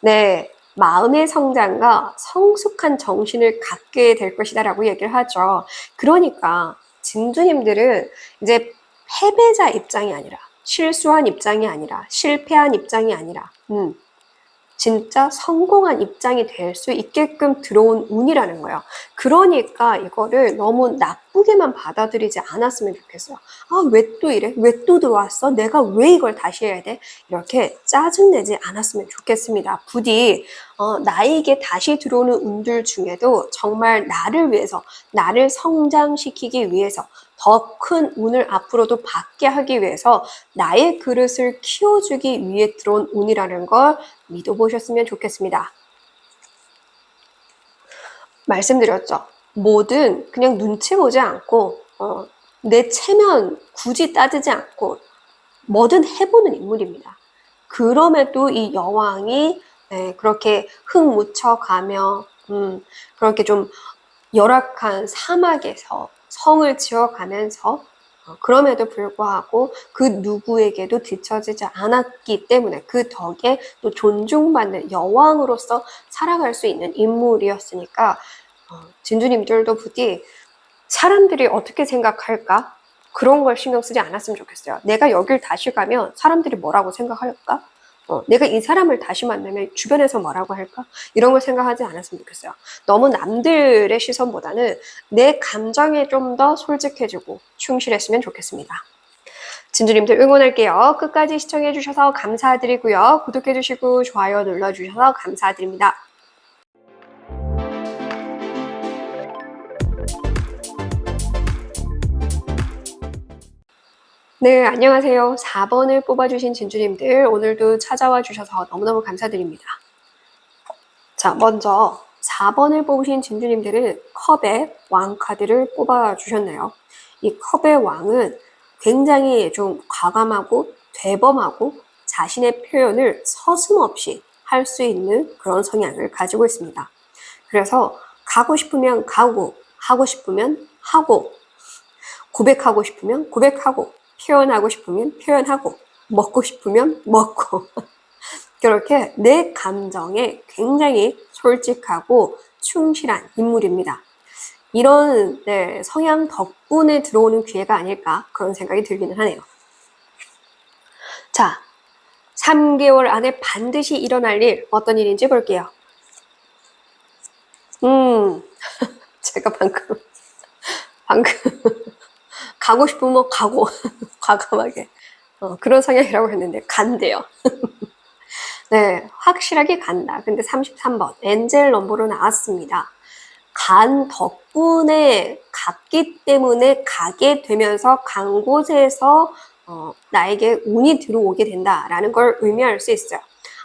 네, 마음의 성장과 성숙한 정신을 갖게 될 것이다 라고 얘기를 하죠. 그러니까 진주님들은 이제 패배자 입장이 아니라 실수한 입장이 아니라 실패한 입장이 아니라 진짜 성공한 입장이 될 수 있게끔 들어온 운이라는 거예요. 그러니까 이거를 너무 나쁘게만 받아들이지 않았으면 좋겠어요. 아, 왜 또 이래? 왜 또 들어왔어? 내가 왜 이걸 다시 해야 돼? 이렇게 짜증내지 않았으면 좋겠습니다. 부디 나에게 다시 들어오는 운들 중에도 정말 나를 위해서, 나를 성장시키기 위해서 더 큰 운을 앞으로도 받게 하기 위해서 나의 그릇을 키워주기 위해 들어온 운이라는 걸 믿어보셨으면 좋겠습니다. 말씀드렸죠. 뭐든 그냥 눈치 보지 않고 내 체면 굳이 따지지 않고 뭐든 해보는 인물입니다. 그럼에도 이 여왕이 그렇게 흙 묻혀가며 그렇게 좀 열악한 사막에서 성을 지어가면서 그럼에도 불구하고 그 누구에게도 뒤처지지 않았기 때문에 그 덕에 또 존중받는 여왕으로서 살아갈 수 있는 인물이었으니까 진주님들도 부디 사람들이 어떻게 생각할까? 그런 걸 신경 쓰지 않았으면 좋겠어요. 내가 여길 다시 가면 사람들이 뭐라고 생각할까? 내가 이 사람을 다시 만나면 주변에서 뭐라고 할까? 이런 걸 생각하지 않았으면 좋겠어요. 너무 남들의 시선보다는 내 감정에 좀 더 솔직해지고 충실했으면 좋겠습니다. 진주님들 응원할게요. 끝까지 시청해주셔서 감사드리고요. 구독해주시고 좋아요 눌러주셔서 감사드립니다. 네, 안녕하세요. 4번을 뽑아주신 진주님들 오늘도 찾아와 주셔서 너무너무 감사드립니다. 자, 먼저 4번을 뽑으신 진주님들은 컵의 왕 카드를 뽑아주셨네요. 이 컵의 왕은 굉장히 좀 과감하고 대범하고 자신의 표현을 서슴없이 할 수 있는 그런 성향을 가지고 있습니다. 그래서 가고 싶으면 가고, 하고 싶으면 하고, 고백하고 싶으면 고백하고, 표현하고 싶으면 표현하고, 먹고 싶으면 먹고 그렇게 내 감정에 굉장히 솔직하고 충실한 인물입니다. 이런 성향 덕분에 들어오는 기회가 아닐까 그런 생각이 들기는 하네요. 자, 3개월 안에 반드시 일어날 일 어떤 일인지 볼게요. 제가 방금 가고 싶으면 가고 과감하게 그런 성향이라고 했는데 간대요. 네, 확실하게 간다. 근데 33번 엔젤 넘버로 나왔습니다. 간 덕분에 갔기 때문에 가게 되면서 간 곳에서 나에게 운이 들어오게 된다라는 걸 의미할 수 있어요.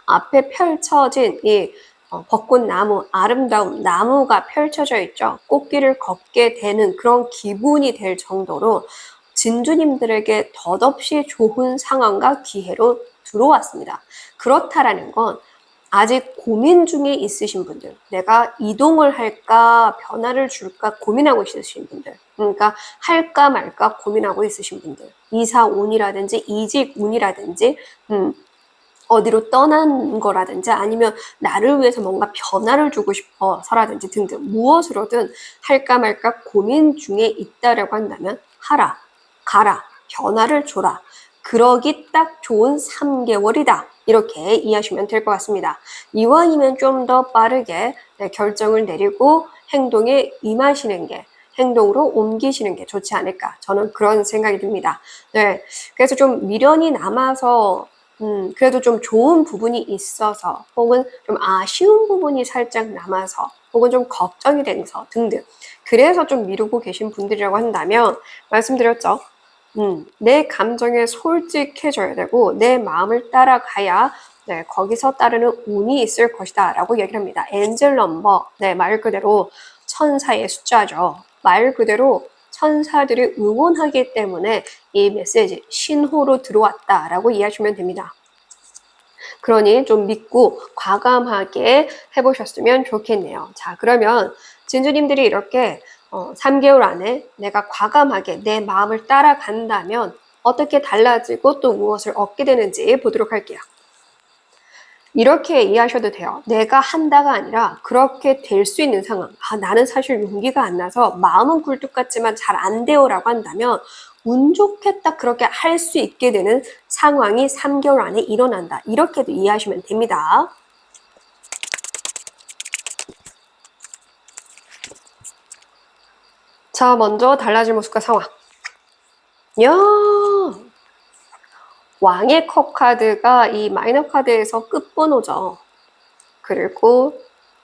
앞에 펼쳐진 이 벚꽃나무, 아름다운 나무가 펼쳐져 있죠. 꽃길을 걷게 되는 그런 기분이 될 정도로 진주님들에게 덧없이 좋은 상황과 기회로 들어왔습니다. 그렇다라는 건 아직 고민 중에 있으신 분들, 내가 이동을 할까 변화를 줄까 고민하고 있으신 분들, 그러니까 할까 말까 고민하고 있으신 분들, 이사 운이라든지 이직 운이라든지 어디로 떠난 거라든지 아니면 나를 위해서 뭔가 변화를 주고 싶어서라든지 등등 무엇으로든 할까 말까 고민 중에 있다라고 한다면 하라, 가라, 변화를 줘라. 그러기 딱 좋은 3개월이다. 이렇게 이해하시면 될 것 같습니다. 이왕이면 좀 더 빠르게 결정을 내리고 행동에 임하시는 게 행동으로 옮기시는 게 좋지 않을까 저는 그런 생각이 듭니다. 네, 그래서 좀 미련이 남아서 그래도 좀 좋은 부분이 있어서 혹은 좀 아쉬운 부분이 살짝 남아서 혹은 좀 걱정이 돼서 등등 그래서 좀 미루고 계신 분들이라고 한다면 말씀드렸죠. 내 감정에 솔직해져야 되고 내 마음을 따라가야 거기서 따르는 운이 있을 것이다 라고 얘기를 합니다. 엔젤 넘버, 말 그대로 천사의 숫자죠. 말 그대로 천사들이 응원하기 때문에 이 메시지, 신호로 들어왔다라고 이해하시면 됩니다. 그러니 좀 믿고 과감하게 해보셨으면 좋겠네요. 자, 그러면 진주님들이 이렇게 3개월 안에 내가 과감하게 내 마음을 따라간다면 어떻게 달라지고 또 무엇을 얻게 되는지 보도록 할게요. 이렇게 이해하셔도 돼요. 내가 한다가 아니라 그렇게 될 수 있는 상황. 나는 사실 용기가 안 나서 마음은 굴뚝 같지만 잘 안 돼요 라고 한다면 운 좋게 딱 그렇게 할 수 있게 되는 상황이 3개월 안에 일어난다. 이렇게도 이해하시면 됩니다. 자, 먼저 달라질 모습과 상황. 야, 왕의 컵 카드가 이 마이너 카드에서 끝번호죠. 그리고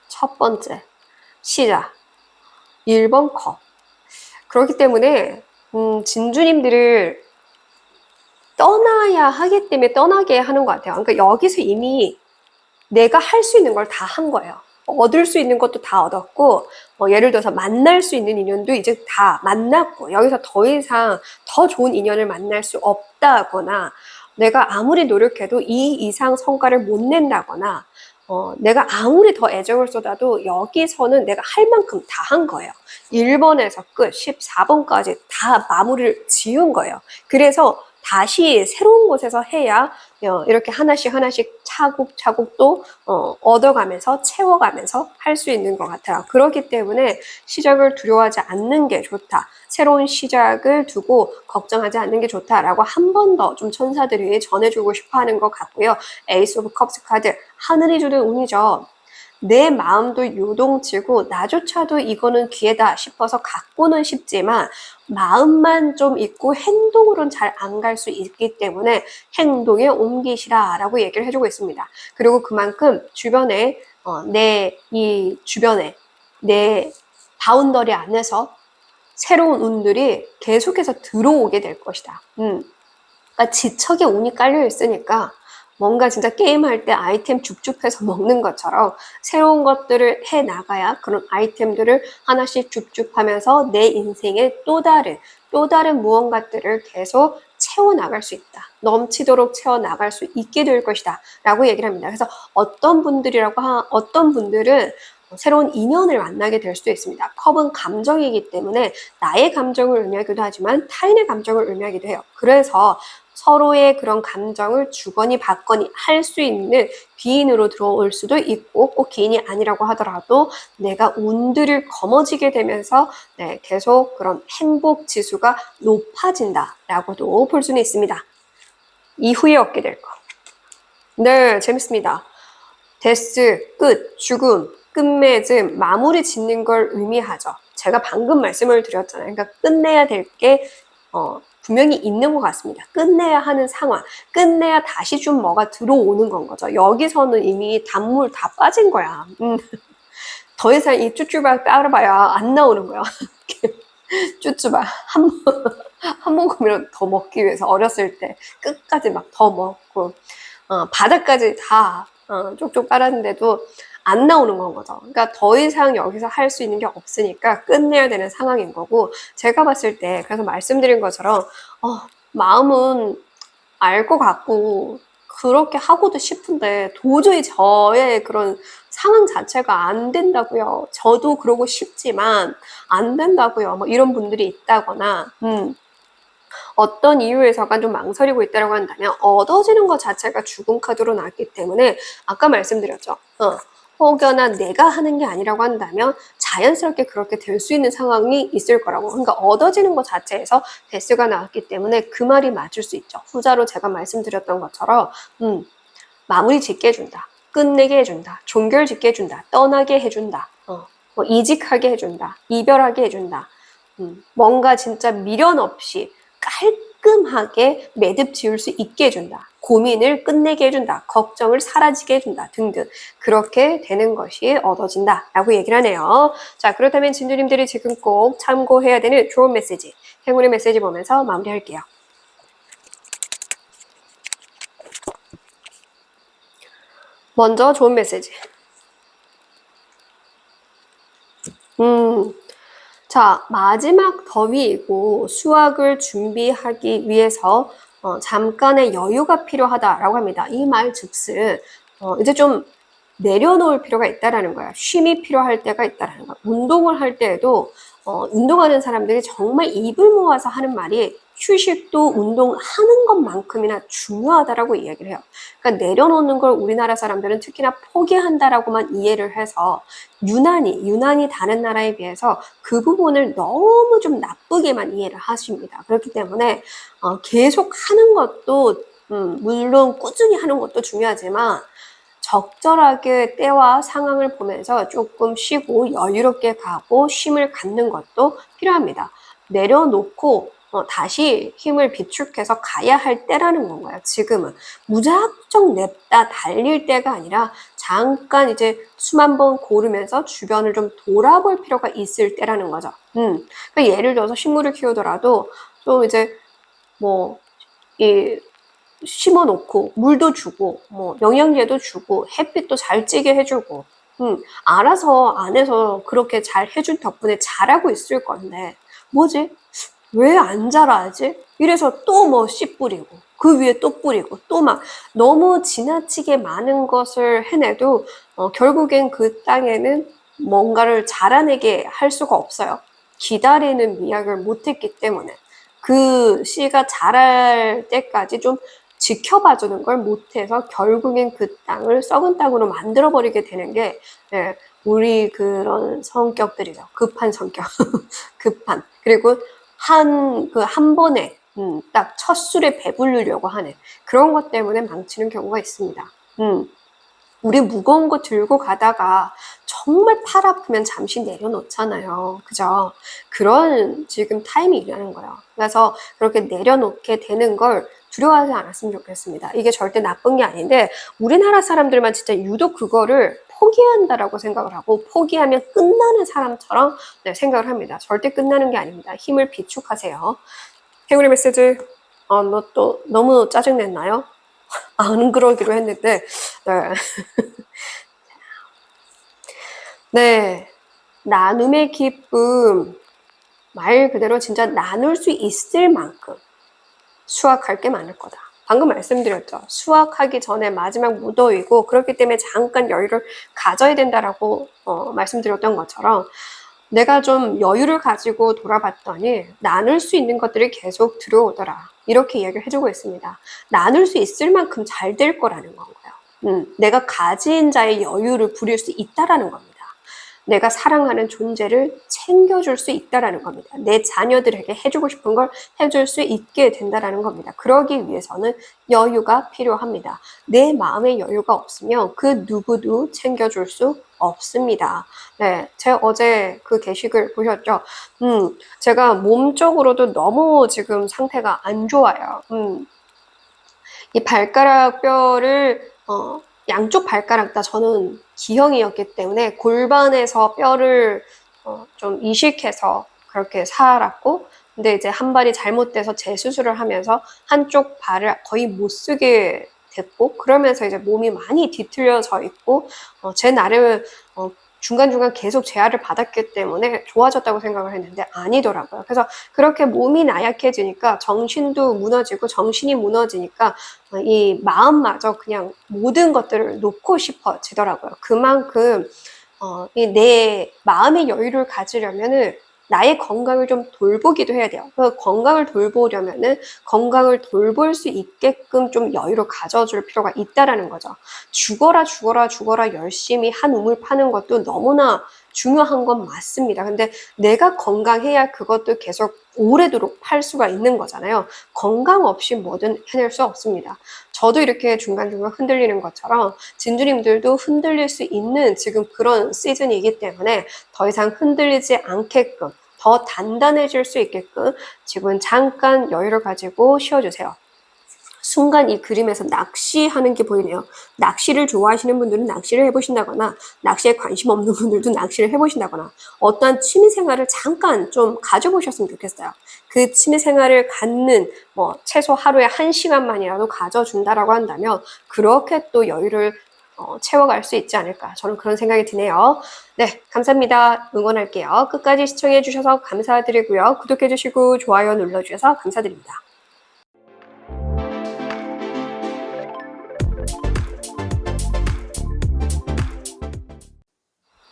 첫 번째, 시작. 1번 컵. 그렇기 때문에 진주님들을 떠나야 하기 때문에 떠나게 하는 것 같아요. 그러니까 여기서 이미 내가 할 수 있는 걸 다 한 거예요. 얻을 수 있는 것도 다 얻었고 예를 들어서 만날 수 있는 인연도 이제 다 만났고 여기서 더 이상 더 좋은 인연을 만날 수 없다거나 내가 아무리 노력해도 이 이상 성과를 못 낸다거나 내가 아무리 더 애정을 쏟아도 여기서는 내가 할 만큼 다 한 거예요. 1번에서 끝, 14번까지 다 마무리를 지은 거예요. 그래서 다시 새로운 곳에서 해야 이렇게 하나씩 하나씩 차곡차곡 또 얻어가면서 채워가면서 할 수 있는 것 같아요. 그렇기 때문에 시작을 두려워하지 않는 게 좋다. 새로운 시작을 두고 걱정하지 않는 게 좋다라고 한 번 더 좀 천사들이 전해주고 싶어 하는 것 같고요. 에이스 오브 컵스 카드, 하늘이 주는 운이죠. 내 마음도 요동치고 나조차도 이거는 기회다 싶어서 갖고는 싶지만 마음만 좀 있고 행동으로는 잘 안 갈 수 있기 때문에 행동에 옮기시라 라고 얘기를 해주고 있습니다. 그리고 그만큼 주변에 내 이 주변에 내 바운더리 안에서 새로운 운들이 계속해서 들어오게 될 것이다. 그러니까 지척에 운이 깔려 있으니까 뭔가 진짜 게임할 때 아이템 줍줍해서 먹는 것처럼 새로운 것들을 해 나가야 그런 아이템들을 하나씩 줍줍하면서 내 인생에 또 다른 무언가들을 계속 채워나갈 수 있다. 넘치도록 채워나갈 수 있게 될 것이다. 라고 얘기를 합니다. 그래서 어떤 분들은 새로운 인연을 만나게 될 수도 있습니다. 컵은 감정이기 때문에 나의 감정을 의미하기도 하지만 타인의 감정을 의미하기도 해요. 그래서 서로의 그런 감정을 주거니 받거니 할 수 있는 기인으로 들어올 수도 있고 꼭 기인이 아니라고 하더라도 내가 운들을 거머쥐게 되면서 계속 그런 행복 지수가 높아진다라고도 볼 수는 있습니다. 이후에 얻게 될 거. 네, 재밌습니다. 데스, 끝, 죽음, 끝맺음, 마무리 짓는 걸 의미하죠. 제가 방금 말씀을 드렸잖아요. 그러니까 끝내야 될 게 분명히 있는 것 같습니다. 끝내야 하는 상황, 끝내야 다시 좀 뭐가 들어오는 건 거죠. 여기서는 이미 단물 다 빠진 거야. 더 이상 이 쭈쭈바 따라봐야 안 나오는 거야. 쭈쭈바 한 모금이라도 더 먹기 위해서 어렸을 때 끝까지 막 더 먹고 바닥까지 다 쪽쪽 빨았는데도 안 나오는 건 거죠. 그러니까 더 이상 여기서 할 수 있는 게 없으니까 끝내야 되는 상황인 거고, 제가 봤을 때 그래서 말씀드린 것처럼 마음은 알 것 같고 그렇게 하고도 싶은데 도저히 저의 그런 상황 자체가 안 된다고요. 저도 그러고 싶지만 안 된다고요. 뭐 이런 분들이 있다거나 어떤 이유에서가 좀 망설이고 있다고 한다면 얻어지는 것 자체가 죽음 카드로 나왔기 때문에 아까 말씀드렸죠. 혹여나 내가 하는 게 아니라고 한다면 자연스럽게 그렇게 될 수 있는 상황이 있을 거라고. 그러니까 얻어지는 것 자체에서 데스가 나왔기 때문에 그 말이 맞을 수 있죠. 후자로 제가 말씀드렸던 것처럼 마무리 짓게 해준다. 끝내게 해준다. 종결 짓게 해준다. 떠나게 해준다. 뭐 이직하게 해준다. 이별하게 해준다. 뭔가 진짜 미련 없이 깔끔하게 매듭 지을 수 있게 해준다. 고민을 끝내게 해준다. 걱정을 사라지게 해준다. 등등. 그렇게 되는 것이 얻어진다. 라고 얘기를 하네요. 자, 그렇다면 진주님들이 지금 꼭 참고해야 되는 좋은 메시지, 행운의 메시지 보면서 마무리할게요. 먼저 좋은 메시지. 자, 마지막 더위이고 수학을 준비하기 위해서 잠깐의 여유가 필요하다라고 합니다. 이 말 즉슨 이제 좀 내려놓을 필요가 있다라는 거야. 쉼이 필요할 때가 있다라는 거야. 운동을 할 때에도 운동하는 사람들이 정말 입을 모아서 하는 말이 휴식도 운동하는 것만큼이나 중요하다라고 이야기를 해요. 그러니까 내려놓는 걸 우리나라 사람들은 특히나 포기한다라고만 이해를 해서 유난히 다른 나라에 비해서 그 부분을 너무 좀 나쁘게만 이해를 하십니다. 그렇기 때문에 계속 하는 것도 물론 꾸준히 하는 것도 중요하지만 적절하게 때와 상황을 보면서 조금 쉬고 여유롭게 가고 쉼을 갖는 것도 필요합니다. 내려놓고 다시 힘을 비축해서 가야 할 때라는 건가요? 지금은 무작정 냅다 달릴 때가 아니라 잠깐 이제 숨 한번 고르면서 주변을 좀 돌아볼 필요가 있을 때라는 거죠. 그러니까 예를 들어서 식물을 키우더라도 좀 이제 심어놓고 물도 주고 뭐 영양제도 주고 햇빛도 잘 찌게 해주고 알아서 안에서 그렇게 잘 해준 덕분에 잘하고 있을 건데 뭐지? 왜 안 자라지? 이래서 또 뭐 씨 뿌리고 그 위에 또 뿌리고 또 막 너무 지나치게 많은 것을 해내도 결국엔 그 땅에는 뭔가를 자라내게 할 수가 없어요. 기다리는 미학을 못했기 때문에 그 씨가 자랄 때까지 좀 지켜봐주는 걸 못해서 결국엔 그 땅을 썩은 땅으로 만들어버리게 되는 게 예, 우리 그런 성격들이죠. 급한 성격. 급한. 그리고 한 번에 딱 첫 술에 배부르려고 하는 그런 것 때문에 망치는 경우가 있습니다. 우리 무거운 거 들고 가다가 정말 팔 아프면 잠시 내려놓잖아요. 그죠? 그런 지금 타이밍이라는 거예요. 그래서 그렇게 내려놓게 되는 걸 두려워하지 않았으면 좋겠습니다. 이게 절대 나쁜 게 아닌데 우리나라 사람들만 진짜 유독 그거를 포기한다라고 생각을 하고 포기하면 끝나는 사람처럼 네, 생각을 합니다. 절대 끝나는 게 아닙니다. 힘을 비축하세요. 해골의 메시지 너 또 너무 짜증냈나요? 안 그러기로 했는데 네. 네. 나눔의 기쁨 말 그대로 진짜 나눌 수 있을 만큼 수확할 게 많을 거다. 방금 말씀드렸죠. 수확하기 전에 마지막 무더위고 그렇기 때문에 잠깐 여유를 가져야 된다라고 말씀드렸던 것처럼 내가 좀 여유를 가지고 돌아봤더니 나눌 수 있는 것들이 계속 들어오더라. 이렇게 이야기를 해주고 있습니다. 나눌 수 있을 만큼 잘 될 거라는 건가요. 내가 가진 자의 여유를 부릴 수 있다라는 겁니다. 내가 사랑하는 존재를 챙겨줄 수 있다라는 겁니다. 내 자녀들에게 해주고 싶은 걸 해줄 수 있게 된다라는 겁니다. 그러기 위해서는 여유가 필요합니다. 내 마음의 여유가 없으면 그 누구도 챙겨줄 수 없습니다. 네, 제가 어제 그 게시글 보셨죠? 제가 몸적으로도 너무 지금 상태가 안 좋아요. 이 발가락 뼈를 양쪽 발가락 다 저는 기형이었기 때문에 골반에서 뼈를 좀 이식해서 그렇게 살았고 근데 이제 한 발이 잘못돼서 재수술을 하면서 한쪽 발을 거의 못 쓰게 됐고 그러면서 이제 몸이 많이 뒤틀려져 있고 제 나름 중간중간 계속 재활을 받았기 때문에 좋아졌다고 생각을 했는데 아니더라고요. 그래서 그렇게 몸이 나약해지니까 정신도 무너지고 정신이 무너지니까 이 마음마저 그냥 모든 것들을 놓고 싶어지더라고요. 그만큼 이 내 마음의 여유를 가지려면은 나의 건강을 좀 돌보기도 해야 돼요. 그 건강을 돌보려면은 건강을 돌볼 수 있게끔 좀 여유를 가져줄 필요가 있다라는 거죠. 죽어라 죽어라 죽어라 열심히 한 우물 파는 것도 너무나 중요한 건 맞습니다. 근데 내가 건강해야 그것도 계속 오래도록 팔 수가 있는 거잖아요. 건강 없이 뭐든 해낼 수 없습니다. 저도 이렇게 중간중간 흔들리는 것처럼 진주님들도 흔들릴 수 있는 지금 그런 시즌이기 때문에 더 이상 흔들리지 않게끔 더 단단해질 수 있게끔 지금 잠깐 여유를 가지고 쉬어주세요. 순간 이 그림에서 낚시하는 게 보이네요. 낚시를 좋아하시는 분들은 낚시를 해보신다거나 낚시에 관심 없는 분들도 낚시를 해보신다거나 어떠한 취미생활을 잠깐 좀 가져보셨으면 좋겠어요. 그 취미생활을 갖는 최소 하루에 1시간만이라도 가져준다라고 한다면 그렇게 또 여유를 채워갈 수 있지 않을까 저는 그런 생각이 드네요. 네, 감사합니다. 응원할게요. 끝까지 시청해주셔서 감사드리고요. 구독해주시고 좋아요 눌러주셔서 감사드립니다.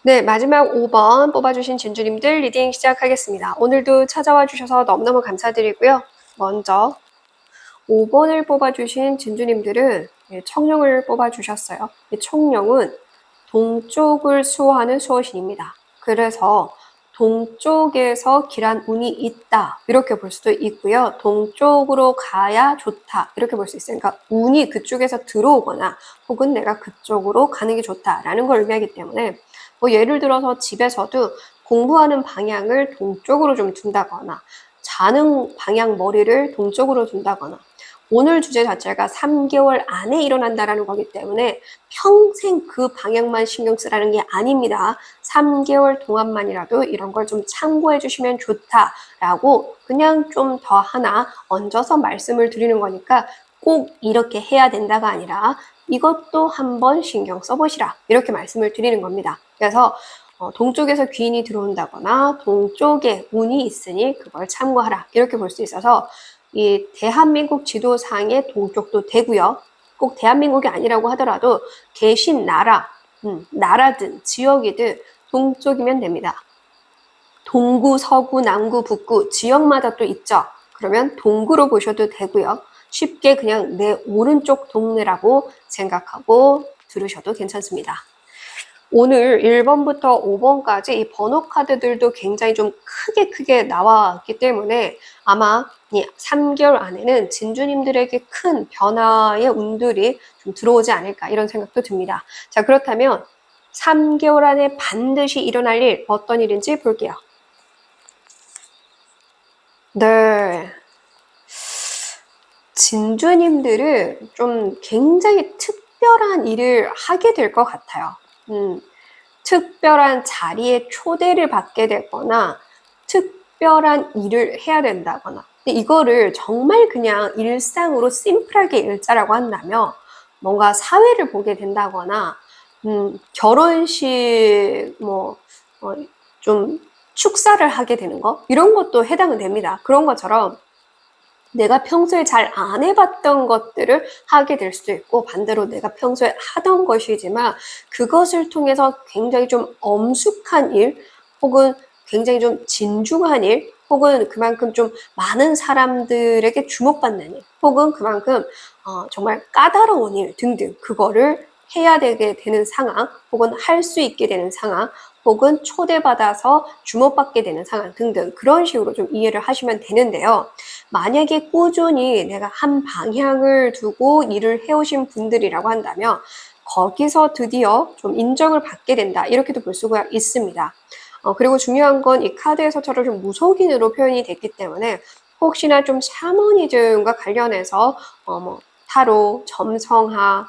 네, 마지막 5번 뽑아주신 진주님들 리딩 시작하겠습니다. 오늘도 찾아와 주셔서 너무너무 감사드리고요. 먼저 5번을 뽑아주신 진주님들은 청룡을 뽑아주셨어요. 이 청룡은 동쪽을 수호하는 수호신입니다. 그래서 동쪽에서 길한 운이 있다 이렇게 볼 수도 있고요. 동쪽으로 가야 좋다 이렇게 볼 수 있어요. 그러니까 운이 그쪽에서 들어오거나 혹은 내가 그쪽으로 가는 게 좋다라는 걸 의미하기 때문에 예를 들어서 집에서도 공부하는 방향을 동쪽으로 좀 둔다거나 자는 방향 머리를 동쪽으로 둔다거나 오늘 주제 자체가 3개월 안에 일어난다라는 거기 때문에 평생 그 방향만 신경 쓰라는 게 아닙니다. 3개월 동안만이라도 이런 걸 좀 참고해 주시면 좋다라고 그냥 좀 더 하나 얹어서 말씀을 드리는 거니까 꼭 이렇게 해야 된다가 아니라 이것도 한번 신경 써보시라 이렇게 말씀을 드리는 겁니다. 그래서 동쪽에서 귀인이 들어온다거나 동쪽에 운이 있으니 그걸 참고하라. 이렇게 볼 수 있어서 이 대한민국 지도상의 동쪽도 되고요. 꼭 대한민국이 아니라고 하더라도 계신 나라, 나라든 지역이든 동쪽이면 됩니다. 동구, 서구, 남구, 북구 지역마다 또 있죠. 그러면 동구로 보셔도 되고요. 쉽게 그냥 내 오른쪽 동네라고 생각하고 들으셔도 괜찮습니다. 오늘 1번부터 5번까지 이 번호 카드들도 굉장히 좀 크게 나왔기 때문에 아마 이 3개월 안에는 진주님들에게 큰 변화의 운들이 좀 들어오지 않을까 이런 생각도 듭니다. 자, 그렇다면 3개월 안에 반드시 일어날 일 어떤 일인지 볼게요. 네. 진주님들은 좀 굉장히 특별한 일을 하게 될 것 같아요. 특별한 자리에 초대를 받게 되거나 특별한 일을 해야 된다거나 근데 이거를 정말 그냥 일상으로 심플하게 일자라고 한다면 뭔가 사회를 보게 된다거나 결혼식 좀 축사를 하게 되는 거 이런 것도 해당은 됩니다. 그런 것처럼 내가 평소에 잘 안 해봤던 것들을 하게 될 수도 있고 반대로 내가 평소에 하던 것이지만 그것을 통해서 굉장히 좀 엄숙한 일 혹은 굉장히 좀 진중한 일 혹은 그만큼 좀 많은 사람들에게 주목받는 일 혹은 그만큼 정말 까다로운 일 등등 그거를 해야 되게 되는 상황 혹은 할 수 있게 되는 상황 혹은 초대받아서 주목받게 되는 상황 등등 그런 식으로 좀 이해를 하시면 되는데요. 만약에 꾸준히 내가 한 방향을 두고 일을 해오신 분들이라고 한다면 거기서 드디어 좀 인정을 받게 된다 이렇게도 볼 수가 있습니다. 그리고 중요한 건 이 카드에서처럼 좀 무속인으로 표현이 됐기 때문에 혹시나 좀 샤머니즘과 관련해서 타로, 점성학,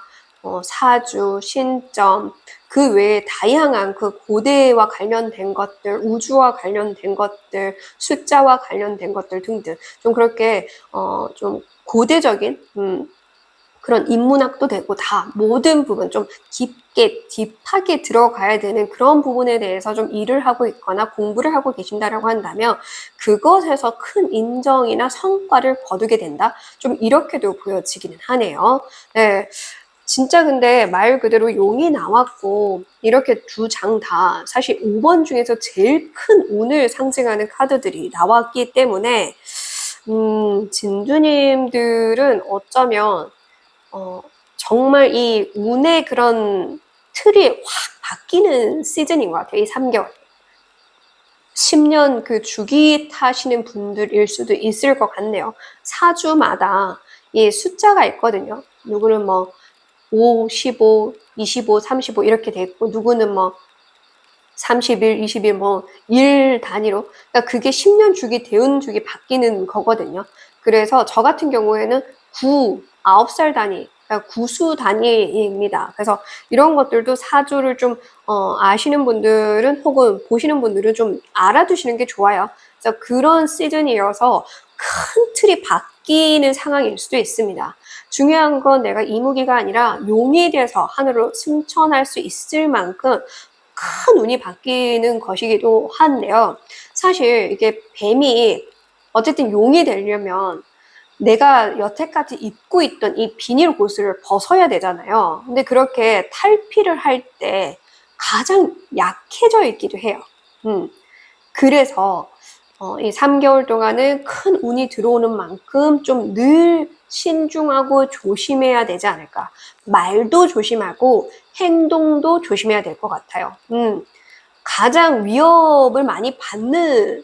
사주, 신점 그 외에 다양한 그 고대와 관련된 것들, 우주와 관련된 것들, 숫자와 관련된 것들 등등 좀 그렇게 좀 고대적인 그런 인문학도 되고 다 모든 부분 좀 깊게 딥하게 들어가야 되는 그런 부분에 대해서 좀 일을 하고 있거나 공부를 하고 계신다라고 한다면 그것에서 큰 인정이나 성과를 거두게 된다. 좀 이렇게도 보여지기는 하네요. 네. 진짜 근데 말 그대로 용이 나왔고 이렇게 두 장 다 사실 5번 중에서 제일 큰 운을 상징하는 카드들이 나왔기 때문에 진주님들은 어쩌면 정말 이 운의 그런 틀이 확 바뀌는 시즌인 것 같아요. 이 3개월. 10년 그 주기 타시는 분들일 수도 있을 것 같네요. 사주마다 이 숫자가 있거든요. 누구는 5, 15, 25, 35 이렇게 돼 있고 누구는 30일, 20일 일 단위로 그러니까 그게 10년 주기, 대운 주기 바뀌는 거거든요. 그래서 저 같은 경우에는 9살 단위 그러니까 구수 단위입니다. 그래서 이런 것들도 사주를 좀 아시는 분들은 혹은 보시는 분들은 좀 알아두시는 게 좋아요. 그래서 그런 시즌이어서 큰 틀이 바뀌는 상황일 수도 있습니다. 중요한 건 내가 이무기가 아니라 용이 돼서 하늘로 승천할 수 있을 만큼 큰 운이 바뀌는 것이기도 한데요. 사실 이게 뱀이 어쨌든 용이 되려면 내가 여태까지 입고 있던 이 비닐 고스를 벗어야 되잖아요. 근데 그렇게 탈피를 할 때 가장 약해져 있기도 해요. 그래서 이 3개월 동안은 큰 운이 들어오는 만큼 좀 늘 신중하고 조심해야 되지 않을까. 말도 조심하고 행동도 조심해야 될 것 같아요. 가장 위협을 많이 받는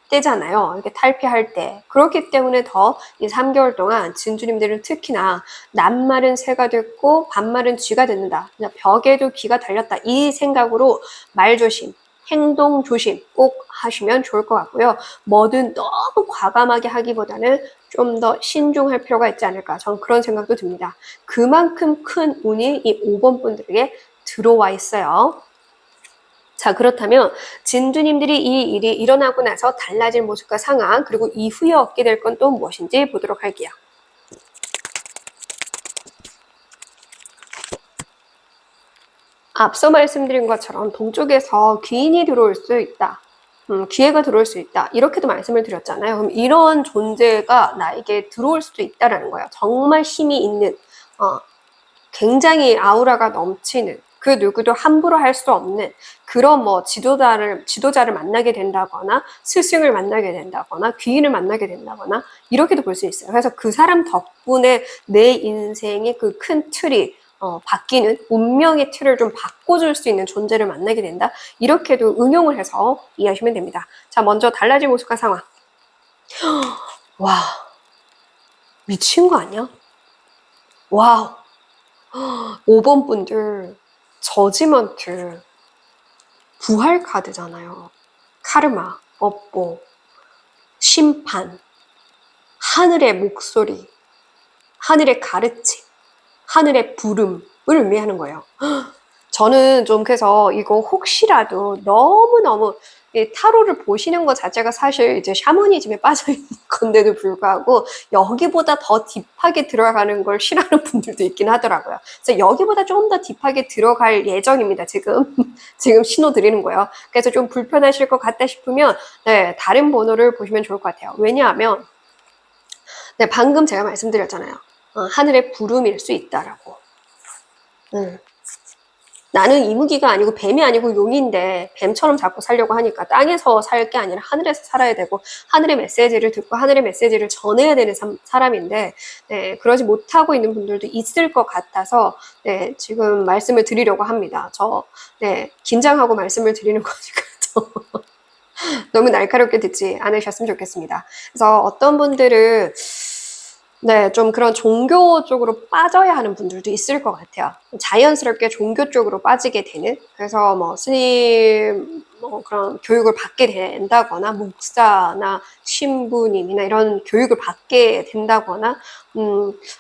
때잖아요. 이렇게 탈피할 때. 그렇기 때문에 더 이 3개월 동안 진주님들은 특히나 낱말은 새가 됐고 반말은 쥐가 됐는다. 그냥 벽에도 귀가 달렸다. 이 생각으로 말 조심, 행동 조심 꼭 하시면 좋을 것 같고요. 뭐든 너무 과감하게 하기보다는 좀 더 신중할 필요가 있지 않을까. 저는 그런 생각도 듭니다. 그만큼 큰 운이 이 5번 분들에게 들어와 있어요. 자, 그렇다면 진주님들이 이 일이 일어나고 나서 달라질 모습과 상황 그리고 이후에 얻게 될 건 또 무엇인지 보도록 할게요. 앞서 말씀드린 것처럼 동쪽에서 귀인이 들어올 수 있다. 기회가 들어올 수 있다. 이렇게도 말씀을 드렸잖아요. 그럼 이런 존재가 나에게 들어올 수도 있다라는 거예요. 정말 힘이 있는, 굉장히 아우라가 넘치는, 그 누구도 함부로 할 수 없는 그런 뭐 지도자를 만나게 된다거나 스승을 만나게 된다거나 귀인을 만나게 된다거나 이렇게도 볼 수 있어요. 그래서 그 사람 덕분에 내 인생의 그 큰 틀이 바뀌는 운명의 틀을 좀 바꿔줄 수 있는 존재를 만나게 된다. 이렇게도 응용을 해서 이해하시면 됩니다. 자, 먼저 달라진 모습과 상황. 와, 미친 거 아니야? 와우. 5번 분들 저지먼트 부활 카드잖아요. 카르마, 업보, 심판, 하늘의 목소리, 하늘의 가르침, 하늘의 부름을 의미하는 거예요. 저는 좀 그래서 이거 혹시라도 너무너무 타로를 보시는 것 자체가 사실 이제 샤머니즘에 빠져있는 건데도 불구하고 여기보다 더 딥하게 들어가는 걸 싫어하는 분들도 있긴 하더라고요. 그래서 여기보다 좀 더 딥하게 들어갈 예정입니다. 지금 신호 드리는 거예요. 그래서 좀 불편하실 것 같다 싶으면 네, 다른 번호를 보시면 좋을 것 같아요. 왜냐하면 네, 방금 제가 말씀드렸잖아요. 하늘의 부름일 수 있다라고. 나는 이무기가 아니고 뱀이 아니고 용인데 뱀처럼 자꾸 살려고 하니까 땅에서 살 게 아니라 하늘에서 살아야 되고 하늘의 메시지를 듣고 하늘의 메시지를 전해야 되는 사람인데 네, 그러지 못하고 있는 분들도 있을 것 같아서 네, 지금 말씀을 드리려고 합니다. 네, 긴장하고 말씀을 드리는 거니까 너무 날카롭게 듣지 않으셨으면 좋겠습니다. 그래서 어떤 분들은 네, 좀 그런 종교 쪽으로 빠져야 하는 분들도 있을 것 같아요. 자연스럽게 종교 쪽으로 빠지게 되는. 그래서 뭐 스님 뭐 그런 교육을 받게 된다거나 목사나 신부님이나 이런 교육을 받게 된다거나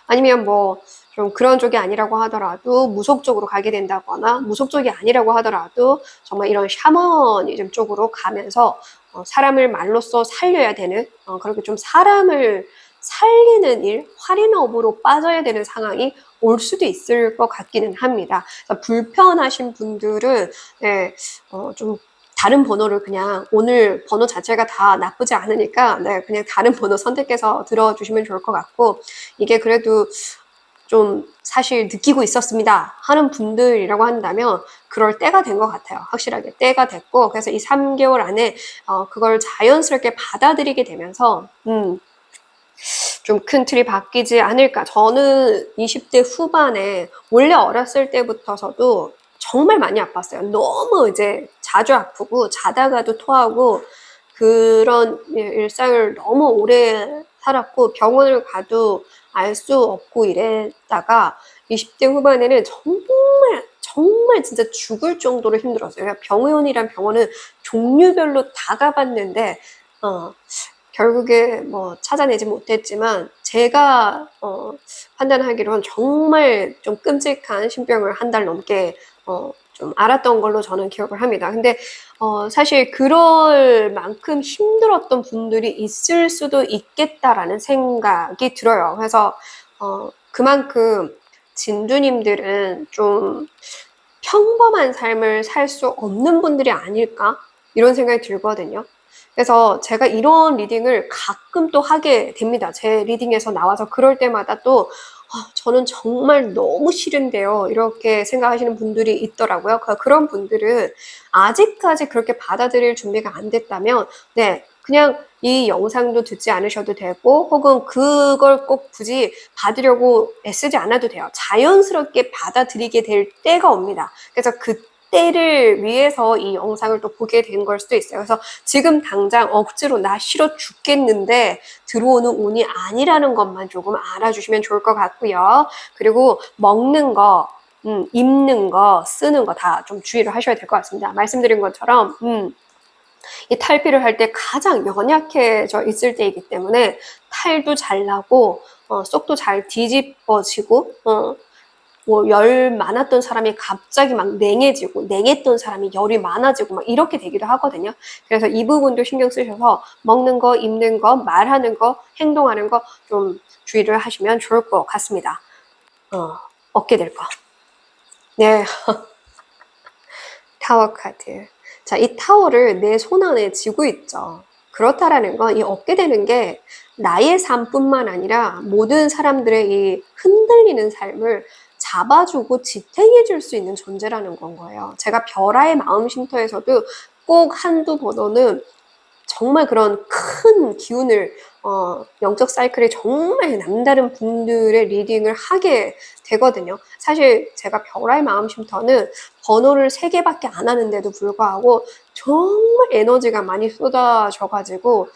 아니면 뭐 좀 그런 쪽이 아니라고 하더라도 무속 쪽으로 가게 된다거나 무속 쪽이 아니라고 하더라도 정말 이런 샤머니즘 쪽으로 가면서 사람을 말로써 살려야 되는 그렇게 좀 사람을 살리는 일, 할인업으로 빠져야 되는 상황이 올 수도 있을 것 같기는 합니다. 불편하신 분들은 네, 좀 다른 번호를 그냥 오늘 번호 자체가 다 나쁘지 않으니까 네, 그냥 다른 번호 선택해서 들어주시면 좋을 것 같고 이게 그래도 좀 사실 느끼고 있었습니다 하는 분들이라고 한다면 그럴 때가 된 것 같아요. 확실하게 때가 됐고 그래서 이 3개월 안에 그걸 자연스럽게 받아들이게 되면서 좀 큰 틀이 바뀌지 않을까. 저는 20대 후반에 원래 어렸을 때부터서도 정말 많이 아팠어요. 너무 이제 자주 아프고 자다가도 토하고 그런 일상을 너무 오래 살았고 병원을 가도 알 수 없고 이랬다가 20대 후반에는 정말 진짜 죽을 정도로 힘들었어요. 그러니까 병원이란 병원은 종류별로 다 가봤는데 결국에 뭐 찾아내지 못했지만 제가 판단하기로는 정말 좀 끔찍한 신병을 한 달 넘게 좀 알았던 걸로 저는 기억을 합니다. 근데 사실 그럴 만큼 힘들었던 분들이 있을 수도 있겠다라는 생각이 들어요. 그래서 그만큼 진두님들은 좀 평범한 삶을 살 수 없는 분들이 아닐까? 이런 생각이 들거든요. 그래서 제가 이런 리딩을 가끔 또 하게 됩니다. 제 리딩에서 나와서 그럴 때마다 또 저는 정말 너무 싫은데요. 이렇게 생각하시는 분들이 있더라고요. 그런 분들은 아직까지 그렇게 받아들일 준비가 안 됐다면 네, 그냥 이 영상도 듣지 않으셔도 되고 혹은 그걸 꼭 굳이 받으려고 애쓰지 않아도 돼요. 자연스럽게 받아들이게 될 때가 옵니다. 그래서 그 때를 위해서 이 영상을 또 보게 된 걸 수도 있어요. 그래서 지금 당장 억지로 나 싫어 죽겠는데 들어오는 운이 아니라는 것만 조금 알아주시면 좋을 것 같고요. 그리고 먹는 거, 입는 거, 쓰는 거 다 좀 주의를 하셔야 될 것 같습니다. 말씀드린 것처럼 이 탈피를 할 때 가장 연약해져 있을 때이기 때문에 탈도 잘 나고 속도 잘 뒤집어지고 뭐 열 많았던 사람이 갑자기 막 냉해지고 냉했던 사람이 열이 많아지고 막 이렇게 되기도 하거든요. 그래서 이 부분도 신경 쓰셔서 먹는 거, 입는 거, 말하는 거, 행동하는 거 좀 주의를 하시면 좋을 것 같습니다. 얻게 될 거. 네. 타워 카드. 자, 이 타워를 내 손 안에 쥐고 있죠. 그렇다라는 건 이 얻게 되는 게 나의 삶뿐만 아니라 모든 사람들의 이 흔들리는 삶을 잡아주고 지탱해 줄 수 있는 존재라는 건 거예요. 제가 별아의 마음 쉼터에서도 꼭 한두 번호는 정말 그런 큰 기운을 영적 사이클에 정말 남다른 분들의 리딩을 하게 되거든요. 사실 제가 별아의 마음 쉼터는 번호를 3개밖에 안 하는데도 불구하고 정말 에너지가 많이 쏟아져가지고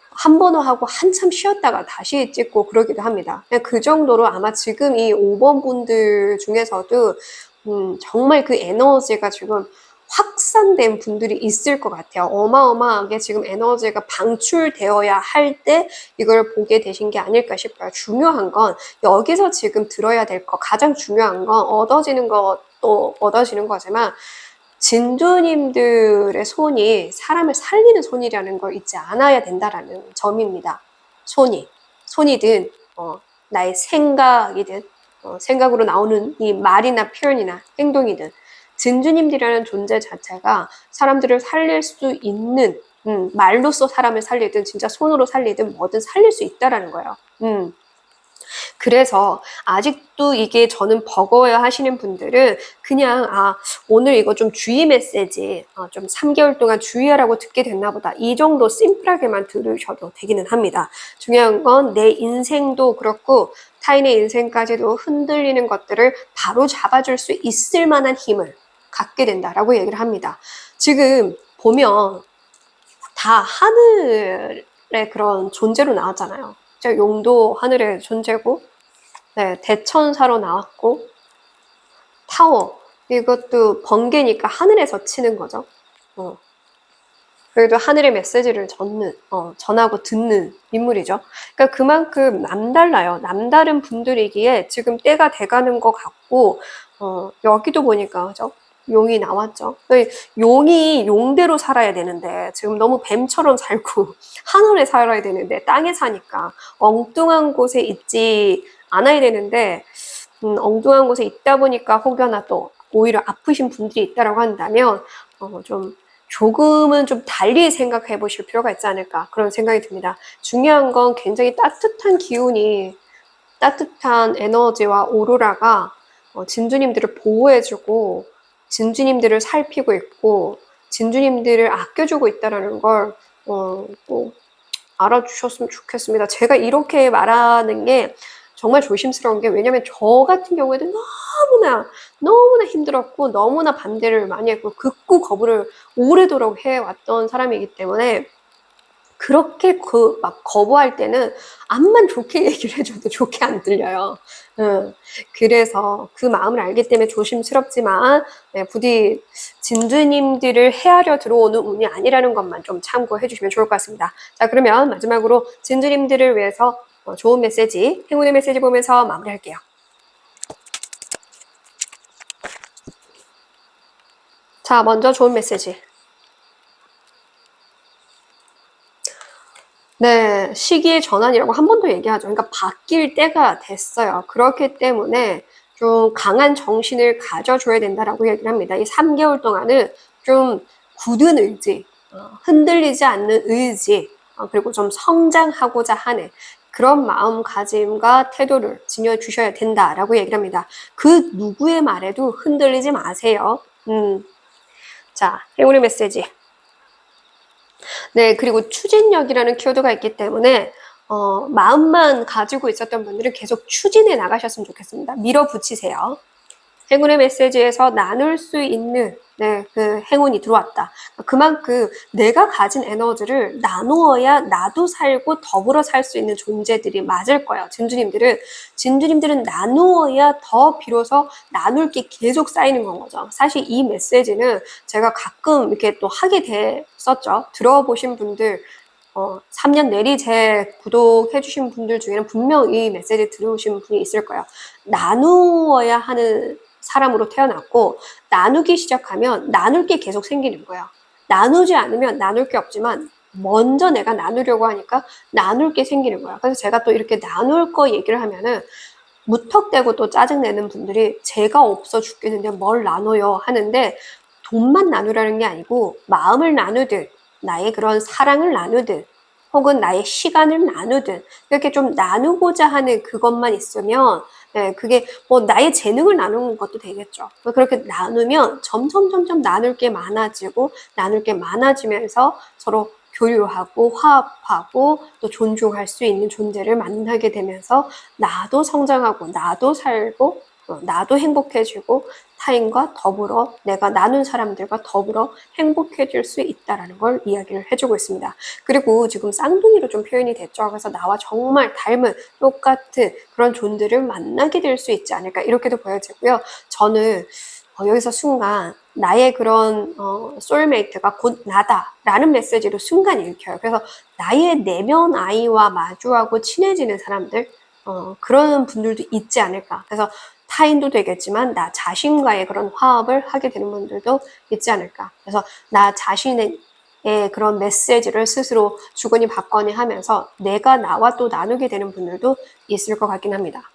한 번호 하고 한참 쉬었다가 다시 찍고 그러기도 합니다. 그 정도로 아마 지금 이 5번 분들 중에서도 정말 그 에너지가 지금 확산된 분들이 있을 것 같아요. 어마어마하게 지금 에너지가 방출되어야 할 때 이걸 보게 되신 게 아닐까 싶어요. 중요한 건 여기서 지금 들어야 될 거, 가장 중요한 건 얻어지는 것도 얻어지는 거지만 진주님들의 손이 사람을 살리는 손이라는 걸 잊지 않아야 된다라는 점입니다. 손이든 나의 생각이든 생각으로 나오는 이 말이나 표현이나 행동이든 진주님들이라는 존재 자체가 사람들을 살릴 수 있는 말로써 사람을 살리든 진짜 손으로 살리든 뭐든 살릴 수 있다라는 거예요. 그래서 아직도 이게 저는 버거워요 하시는 분들은 그냥 오늘 이거 좀 주의 메시지 좀 3개월 동안 주의하라고 듣게 됐나 보다 이 정도 심플하게만 들으셔도 되기는 합니다. 중요한 건 내 인생도 그렇고 타인의 인생까지도 흔들리는 것들을 바로 잡아줄 수 있을 만한 힘을 갖게 된다라고 얘기를 합니다. 지금 보면 다 하늘의 그런 존재로 나왔잖아요. 용도 하늘의 존재고, 네, 대천사로 나왔고, 타워, 이것도 번개니까 하늘에서 치는 거죠. 그래도 하늘의 메시지를 전하고 듣는 인물이죠. 그러니까 그만큼 남달라요. 남다른 분들이기에 지금 때가 돼가는 것 같고, 여기도 보니까, 그죠? 용이 나왔죠. 용이 용대로 살아야 되는데 지금 너무 뱀처럼 살고 하늘에 살아야 되는데 땅에 사니까 엉뚱한 곳에 있지 않아야 되는데 엉뚱한 곳에 있다 보니까 혹여나 또 오히려 아프신 분들이 있다라고 한다면 조금은 좀 달리 생각해 보실 필요가 있지 않을까 그런 생각이 듭니다. 중요한 건 굉장히 따뜻한 기운이 따뜻한 에너지와 오로라가 진주님들을 보호해주고 진주님들을 살피고 있고 진주님들을 아껴주고 있다는 걸 꼭 알아주셨으면 좋겠습니다. 제가 이렇게 말하는 게 정말 조심스러운 게 왜냐면 저 같은 경우에도 너무나 힘들었고 너무나 반대를 많이 했고 극구 거부를 오래도록 해왔던 사람이기 때문에 그렇게 막 거부할 때는 암만 좋게 얘기를 해줘도 좋게 안 들려요. 그래서 그 마음을 알기 때문에 조심스럽지만 부디 진주님들을 헤아려 들어오는 운이 아니라는 것만 좀 참고해 주시면 좋을 것 같습니다. 자, 그러면 마지막으로 진주님들을 위해서 좋은 메시지, 행운의 메시지 보면서 마무리할게요. 자, 먼저 좋은 메시지. 네, 시기의 전환이라고 한 번 더 얘기하죠. 그러니까 바뀔 때가 됐어요. 그렇기 때문에 좀 강한 정신을 가져줘야 된다라고 얘기를 합니다. 이 3개월 동안은 좀 굳은 의지, 흔들리지 않는 의지, 그리고 좀 성장하고자 하는 그런 마음가짐과 태도를 지녀주셔야 된다라고 얘기를 합니다. 그 누구의 말에도 흔들리지 마세요. 자, 행운의 메시지. 네, 그리고 추진력이라는 키워드가 있기 때문에 마음만 가지고 있었던 분들은 계속 추진해 나가셨으면 좋겠습니다. 밀어붙이세요. 행운의 메시지에서 나눌 수 있는 그 행운이 들어왔다. 그만큼 내가 가진 에너지를 나누어야 나도 살고 더불어 살 수 있는 존재들이 맞을 거예요. 진주님들은 나누어야 더 비로소 나눌 게 계속 쌓이는 건 거죠. 사실 이 메시지는 제가 가끔 이렇게 또 하게 됐었죠. 들어보신 분들 3년 내리 제 구독해주신 분들 중에는 분명 이 메시지 들으신 분이 있을 거예요. 나누어야 하는 사람으로 태어났고 나누기 시작하면 나눌 게 계속 생기는 거예요. 나누지 않으면 나눌 게 없지만 먼저 내가 나누려고 하니까 나눌 게 생기는 거예요. 그래서 제가 또 이렇게 나눌 거 얘기를 하면은 무턱대고 또 짜증내는 분들이 제가 없어 죽겠는데 뭘 나눠요 하는데 돈만 나누라는 게 아니고 마음을 나누듯 나의 그런 사랑을 나누듯 혹은 나의 시간을 나누듯 이렇게 좀 나누고자 하는 그것만 있으면 네, 그게 뭐 나의 재능을 나누는 것도 되겠죠. 그렇게 나누면 점점 나눌 게 많아지고 나눌 게 많아지면서 서로 교류하고 화합하고 또 존중할 수 있는 존재를 만나게 되면서 나도 성장하고 나도 살고 나도 행복해지고 타인과 더불어 내가 나눈 사람들과 더불어 행복해질 수 있다는 걸 이야기를 해주고 있습니다. 그리고 지금 쌍둥이로 좀 표현이 됐죠. 그래서 나와 정말 닮은 똑같은 그런 존재를 만나게 될 수 있지 않을까 이렇게도 보여지고요. 저는 여기서 순간 나의 그런 소울메이트가 곧 나다라는 메시지로 순간 읽혀요. 그래서 나의 내면 아이와 마주하고 친해지는 사람들 그런 분들도 있지 않을까. 그래서 타인도 되겠지만 나 자신과의 그런 화합을 하게 되는 분들도 있지 않을까. 그래서 나 자신의 그런 메시지를 스스로 주거니 받거니 하면서 내가 나와 또 나누게 되는 분들도 있을 것 같긴 합니다.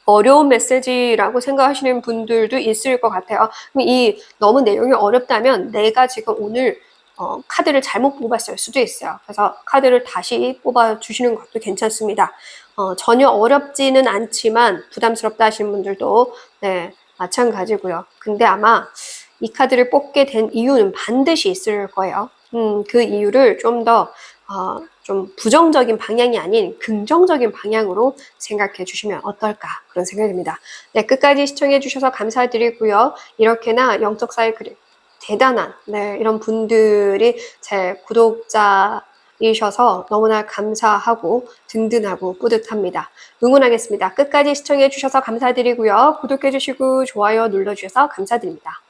어려운 메시지라고 생각하시는 분들도 있을 것 같아요. 이 너무 내용이 어렵다면 내가 지금 오늘 카드를 잘못 뽑았을 수도 있어요. 그래서 카드를 다시 뽑아주시는 것도 괜찮습니다. 전혀 어렵지는 않지만 부담스럽다 하시는 분들도 네, 마찬가지고요. 근데 아마 이 카드를 뽑게 된 이유는 반드시 있을 거예요. 그 이유를 좀 부정적인 방향이 아닌 긍정적인 방향으로 생각해 주시면 어떨까 그런 생각이 듭니다. 네, 끝까지 시청해 주셔서 감사드리고요. 이렇게나 영적 사회 그래 대단한 이런 분들이 제 구독자이셔서 너무나 감사하고 든든하고 뿌듯합니다. 응원하겠습니다. 끝까지 시청해 주셔서 감사드리고요. 구독해 주시고 좋아요 눌러주셔서 감사드립니다.